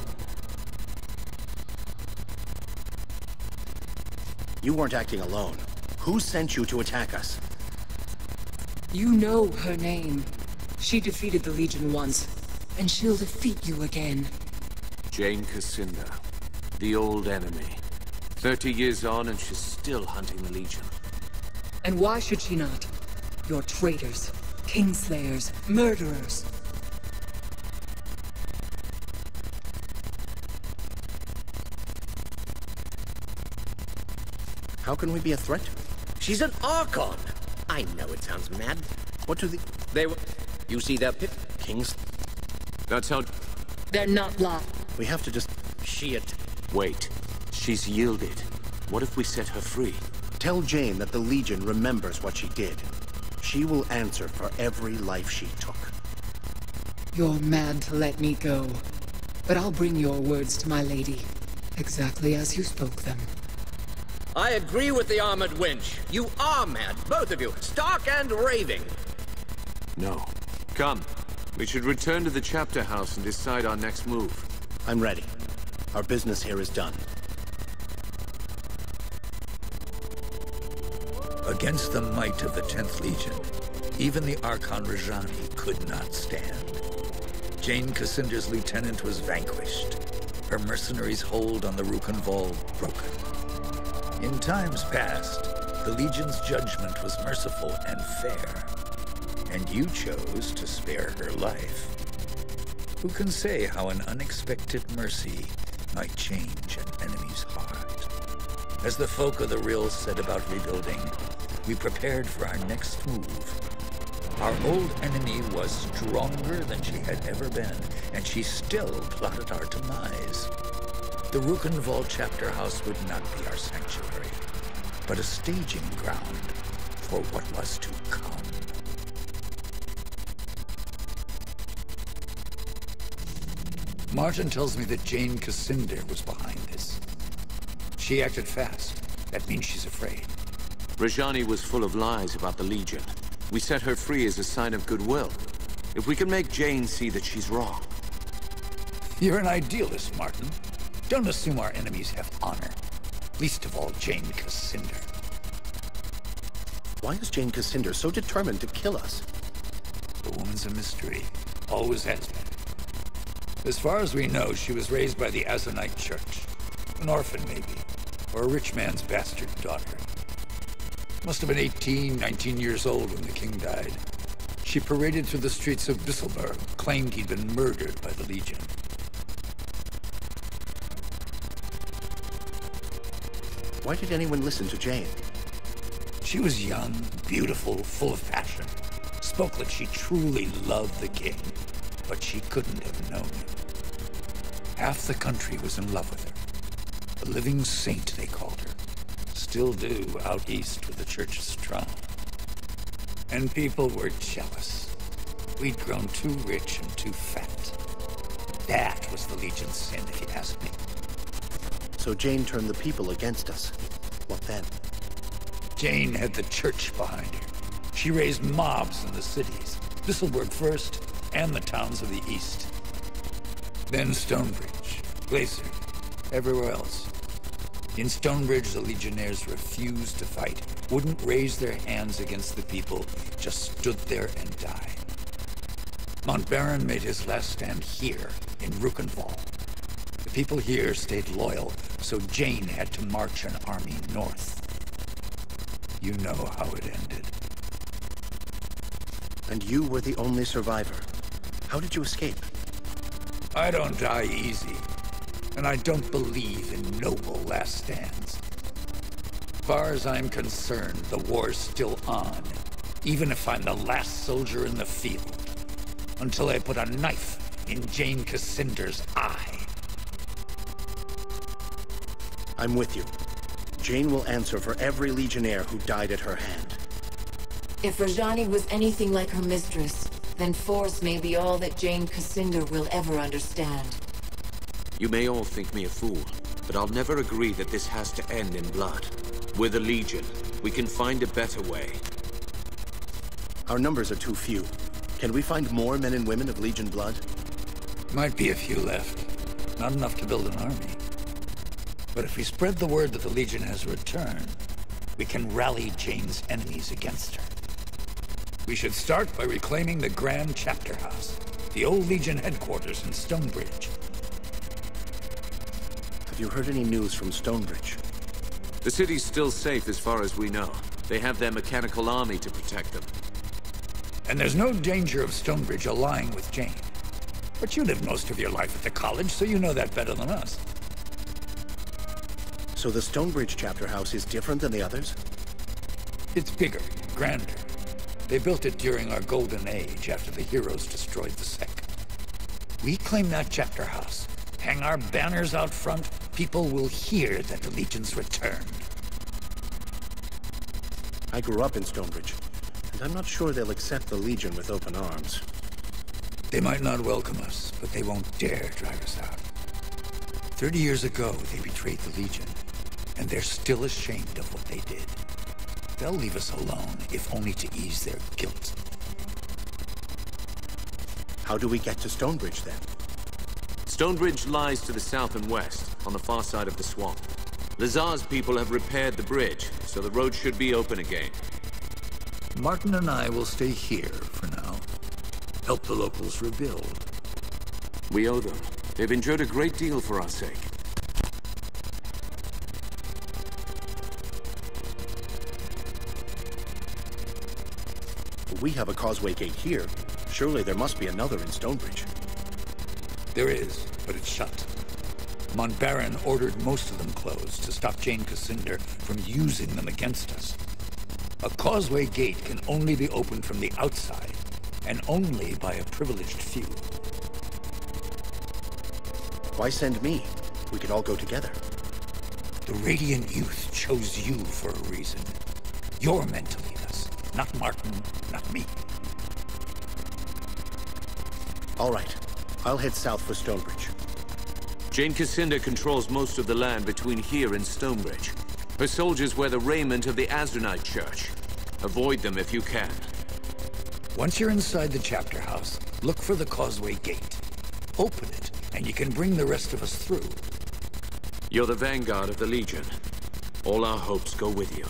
You weren't acting alone. Who sent you to attack us? You know her name. She defeated the Legion once, and she'll defeat you again. Jane Cassinda, the old enemy. 30 years on and she's still hunting the Legion. And why should she not? You're traitors, kingslayers, murderers. How can we be a threat? She's an Archon. I know it sounds mad. What do They were... You see their pit? Kings? That's how... They're not blind. We have to just... Shit. Wait. She's yielded. What if we set her free? Tell Jane that the Legion remembers what she did. She will answer for every life she took. You're mad to let me go. But I'll bring your words to my lady. Exactly as you spoke them. I agree with the armored wench. You are mad, both of you. Stark and raving. No. Come. We should return to the chapter house and decide our next move. I'm ready. Our business here is done. Against the might of the 10th Legion, even the Archon Rajani could not stand. Jane Cassinda's lieutenant was vanquished. Her mercenaries' hold on the Rukenval broken. In times past, the Legion's judgment was merciful and fair. And you chose to spare her life. Who can say how an unexpected mercy might change an enemy's heart? As the folk of the Rill said about rebuilding, we prepared for our next move. Our old enemy was stronger than she had ever been, and she still plotted our demise. The Rukenval chapter house would not be our sanctuary, but a staging ground for what was to come. Martin tells me that Jane Cassinda was behind this. She acted fast. That means she's afraid. Rajani was full of lies about the Legion. We set her free as a sign of goodwill. If we can make Jane see that she's wrong. You're an idealist, Martin. Don't assume our enemies have honor. Least of all, Jane Cassinda. Why is Jane Cassinda so determined to kill us? The woman's a mystery. Always has been. As far as we know, she was raised by the Azanite Church. An orphan, maybe. Or a rich man's bastard daughter. Must have been 18, 19 years old when the king died. She paraded through the streets of Düsselburg, claimed he'd been murdered by the Legion. Why did anyone listen to Jane? She was young, beautiful, full of passion. Spoke like she truly loved the king, but she couldn't have known him. Half the country was in love with her. A living saint, they called her. Still do out east where the church is strong. And people were jealous. We'd grown too rich and too fat. That was the Legion's sin, if you ask me. So Jane turned the people against us. What then? Jane had the church behind her. She raised mobs in the cities. Düsselburg first, and the towns of the east. Then Stonebridge, Glacier, everywhere else. In Stonebridge, the Legionnaires refused to fight, wouldn't raise their hands against the people, just stood there and died. Montbaron made his last stand here, in Rukenval. The people here stayed loyal, so Jane had to march an army north. You know how it ended. And you were the only survivor. How did you escape? I don't die easy, and I don't believe in noble last stands. As far as I'm concerned, the war's still on, even if I'm the last soldier in the field, until I put a knife in Jane Cassinder's eye. I'm with you. Jane will answer for every Legionnaire who died at her hand. If Rajani was anything like her mistress, then force may be all that Jane Cassinder will ever understand. You may all think me a fool, but I'll never agree that this has to end in blood. We're the Legion. We can find a better way. Our numbers are too few. Can we find more men and women of Legion blood? Might be a few left. Not enough to build an army. But if we spread the word that the Legion has returned, we can rally Jane's enemies against her. We should start by reclaiming the Grand Chapter House, the old Legion headquarters in Stonebridge. Have you heard any news from Stonebridge? The city's still safe as far as we know. They have their mechanical army to protect them. And there's no danger of Stonebridge allying with Jane. But you lived most of your life at the college, so you know that better than us. So the Stonebridge Chapter House is different than the others? It's bigger, grander. They built it during our golden age after the heroes destroyed the sect. We claim that chapter house, hang our banners out front, people will hear that the Legion's returned. I grew up in Stonebridge, and I'm not sure they'll accept the Legion with open arms. They might not welcome us, but they won't dare drive us out. 30 years ago, they betrayed the Legion, and they're still ashamed of what they did. They'll leave us alone, if only to ease their guilt. How do we get to Stonebridge, then? Stonebridge lies to the south and west, on the far side of the swamp. Lazar's people have repaired the bridge, so the road should be open again. Martin and I will stay here for now. Help the locals rebuild. We owe them. They've endured a great deal for our sake. We have a causeway gate here. Surely there must be another in Stonebridge. There is, but it's shut. Montbaron ordered most of them closed to stop Jane Cassinder from using them against us. A causeway gate can only be opened from the outside, and only by a privileged few. Why send me? We could all go together. The Radiant Youth chose you for a reason. You're meant to lead us, not Martin, not me. All right. I'll head south for Stonebridge. Jane Cassinder controls most of the land between here and Stonebridge. Her soldiers wear the raiment of the Azranite Church. Avoid them if you can. Once you're inside the chapter house, look for the causeway gate. Open it, and you can bring the rest of us through. You're the vanguard of the Legion. All our hopes go with you.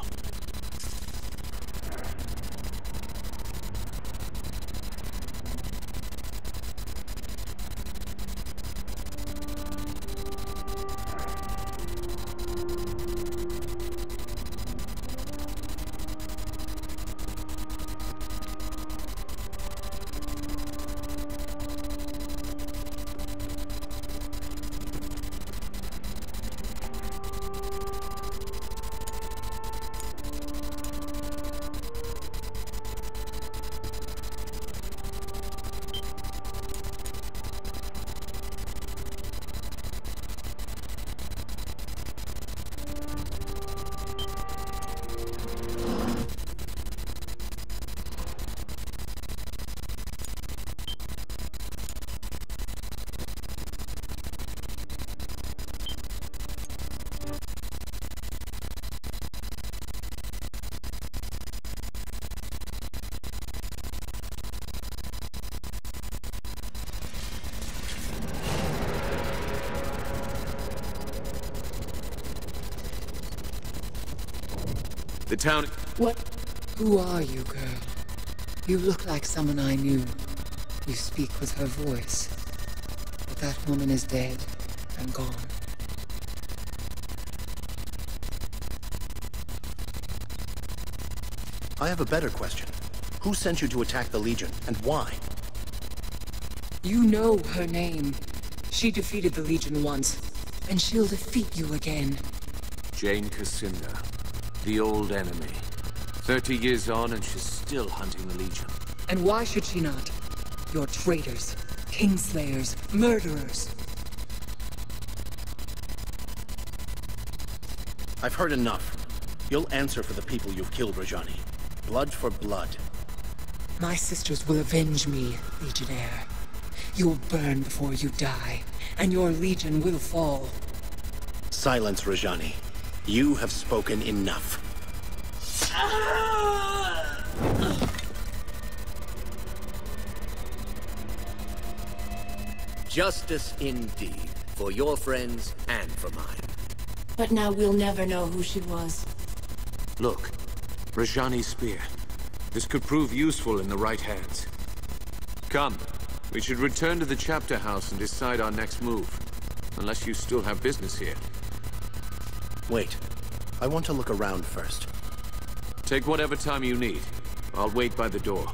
The town... What? Who are you, girl? You look like someone I knew. You speak with her voice. But that woman is dead and gone. I have a better question. Who sent you to attack the Legion, and why? You know her name. She defeated the Legion once, and she'll defeat you again. Jane Cassinda, the old enemy. 30 years on and she's still hunting the Legion. And why should she not? You're traitors, kingslayers, murderers. I've heard enough. You'll answer for the people you've killed, Rajani. Blood for blood. My sisters will avenge me, Legionnaire. You'll burn before you die, and your Legion will fall. Silence, Rajani. You have spoken enough. Justice indeed, for your friends and for mine. But now we'll never know who she was. Look, Rajani's spear. This could prove useful in the right hands. Come, we should return to the chapter house and decide our next move. Unless you still have business here. Wait. I want to look around first. Take whatever time you need. I'll wait by the door.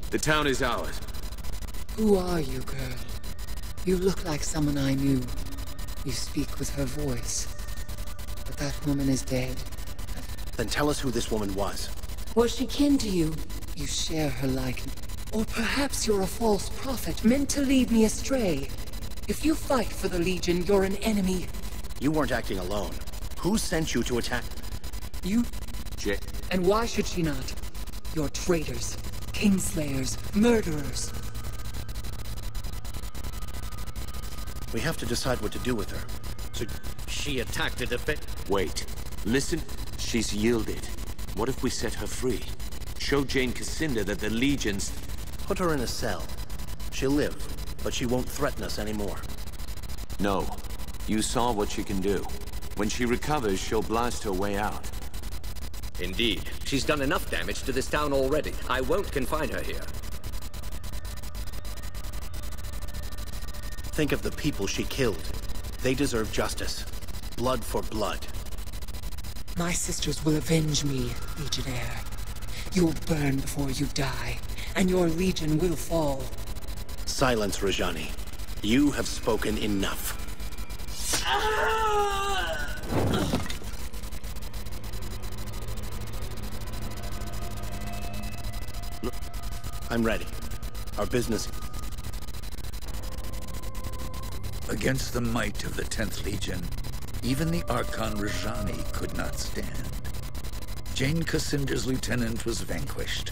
The town is ours. Who are you, girl? You look like someone I knew. You speak with her voice. But that woman is dead. Then tell us who this woman was. Was she kin to you? You share her likeness. Or perhaps you're a false prophet meant to lead me astray. If you fight for the Legion, you're an enemy. You weren't acting alone. Who sent you to attack? You... Jay. And why should she not? You're traitors, kingslayers, murderers. We have to decide what to do with her. So she attacked a defense. Wait. Listen. She's yielded. What if we set her free? Show Jane Cassinda that the Legion's... Put her in a cell. She'll live, but she won't threaten us anymore. No. You saw what she can do. When she recovers, she'll blast her way out. Indeed. She's done enough damage to this town already. I won't confine her here. Think of the people she killed. They deserve justice. Blood for blood. My sisters will avenge me, Legionnaire. You'll burn before you die, and your Legion will fall. Silence, Rajani. You have spoken enough. Look, I'm ready. Our business... Against the might of the 10th Legion, even the Archon Rajani could not stand. Jane Cassinda's lieutenant was vanquished,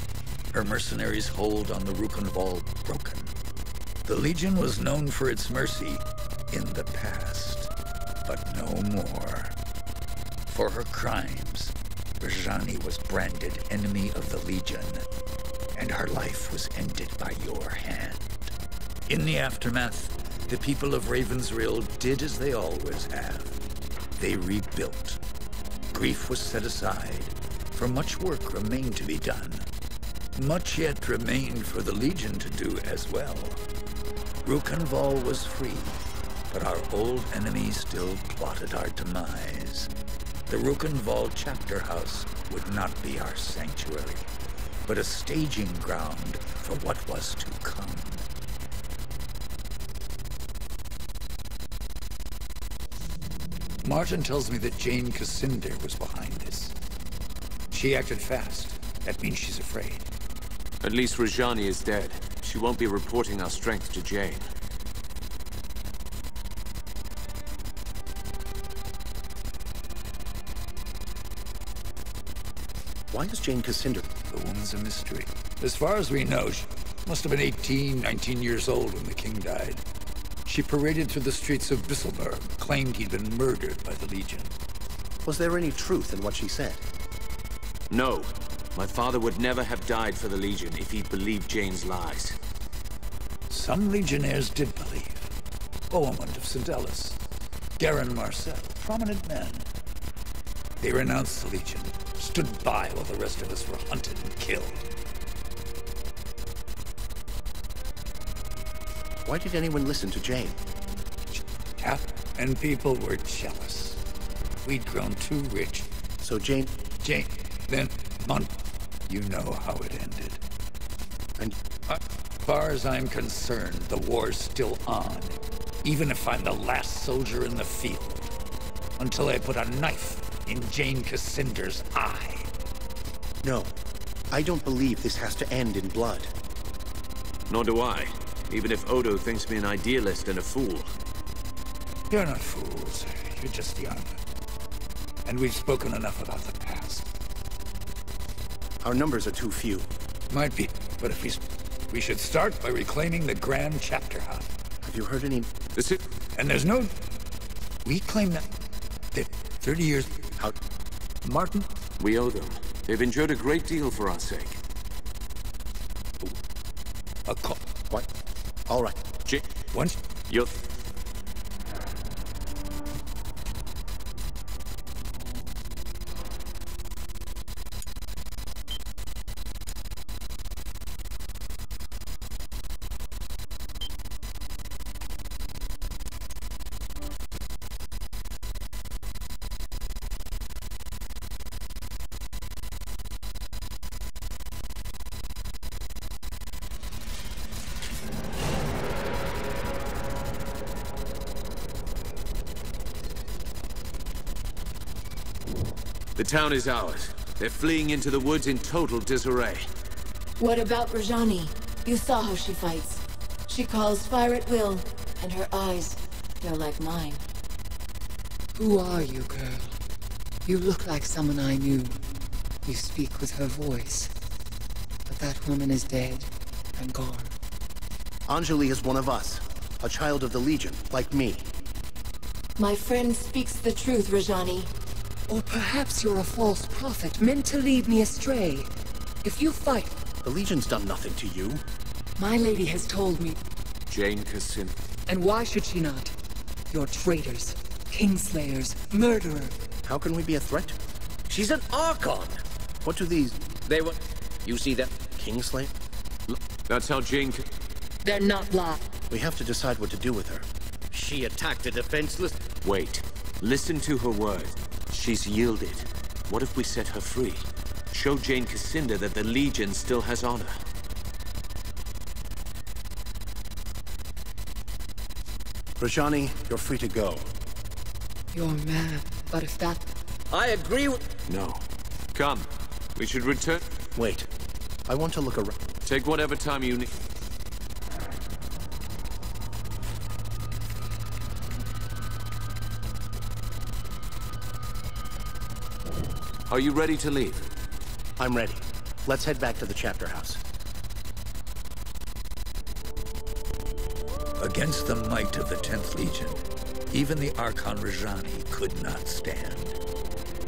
her mercenaries' hold on the Rukenval broken. The Legion was known for its mercy in the past, but no more. For her crimes, Rajani was branded enemy of the Legion, and her life was ended by your hand. In the aftermath, the people of Ravensrill did as they always have. They rebuilt. Grief was set aside, for much work remained to be done. Much yet remained for the Legion to do as well. Rukenval was free, but our old enemies still plotted our demise. The Rukenval chapter house would not be our sanctuary, but a staging ground for what was to come. Martin tells me that Jane Cassinder was behind this. She acted fast. That means she's afraid. At least Rajani is dead. She won't be reporting our strength to Jane. Why is Jane Cassinder? The woman's a mystery. As far as we know, she must have been 18, 19 years old when the king died. She paraded through the streets of Bisselberg, claimed he'd been murdered by the Legion. Was there any truth in what she said? No. My father would never have died for the Legion if he believed Jane's lies. Some Legionnaires did believe. Bohemund of St. Ellis, Garen Marcel, prominent men. They renounced the Legion, stood by while the rest of us were hunted and killed. Why did anyone listen to Jane? And people were jealous. We'd grown too rich. So Jane... Then, you know how it ended. And... As far as I'm concerned, the war's still on. Even if I'm the last soldier in the field. Until I put a knife in Jane Cassinder's eye. No. I don't believe this has to end in blood. Nor do I. Even if Odo thinks me an idealist and a fool. You're not fools. You're just young. And we've spoken enough about the past. Our numbers are too few. Might be, but if we should start by reclaiming the Grand Chapter House. Have you heard any... And there's no... We claim that 30 years... How... Martin? We owe them. They've endured a great deal for our sake. A call. What? All right. Once... You're... The town is ours. They're fleeing into the woods in total disarray. What about Rajani? You saw how she fights. She calls fire at will, and her eyes, they're like mine. Who are you, girl? You look like someone I knew. You speak with her voice. But that woman is dead and gone. Anjali is one of us. A child of the Legion, like me. My friend speaks the truth, Rajani. Or perhaps you're a false prophet meant to lead me astray. If you fight... The Legion's done nothing to you. My lady has told me. Jane Cassinder. And why should she not? You're traitors, kingslayers, murderer. How can we be a threat? She's an Archon! What do these... They were... You see that? Kingslayer? That's how Jane... They're not live. We have to decide what to do with her. She attacked a defenseless... Wait. Listen to her words. She's yielded. What if we set her free? Show Jane Cassinder that the Legion still has honor. Rajani, you're free to go. You're mad, but if that... I agree with... No. Come. We should return... Wait. I want to look around. Take whatever time you need. Are you ready to leave? I'm ready. Let's head back to the chapter house. Against the might of the 10th Legion, even the Archon Rajani could not stand.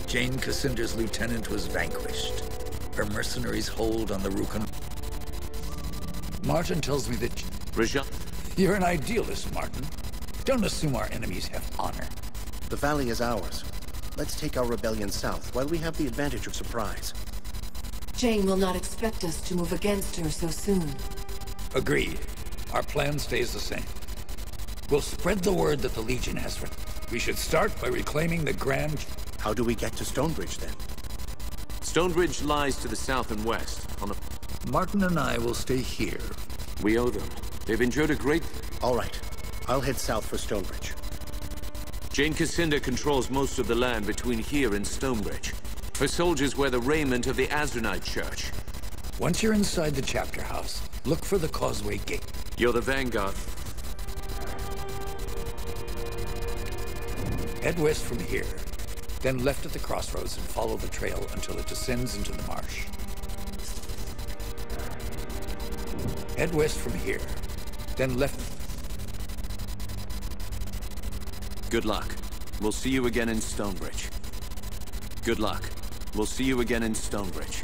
Jane Cassinder's lieutenant was vanquished. Her mercenaries' hold on the Rukan... Martin tells me that... Rajan? You're an idealist, Martin. Don't assume our enemies have honor. The valley is ours. Let's take our rebellion south while we have the advantage of surprise. Jane will not expect us to move against her so soon. Agreed. Our plan stays the same. We'll spread the word that the Legion has for... We should start by reclaiming the Grand... How do we get to Stonebridge, then? Stonebridge lies to the south and west, on the... Martin and I will stay here. We owe them. They've endured a great... All right. I'll head south for Stonebridge. Jane Cassinda controls most of the land between here and Stonebridge. Her soldiers wear the raiment of the Azranite Church. Once you're inside the chapter house, look for the Causeway Gate. You're the vanguard. Head west from here, then left at the crossroads and follow the trail until it descends into the marsh. Head west from here, then left... Good luck. We'll see you again in Stonebridge. Good luck. We'll see you again in Stonebridge.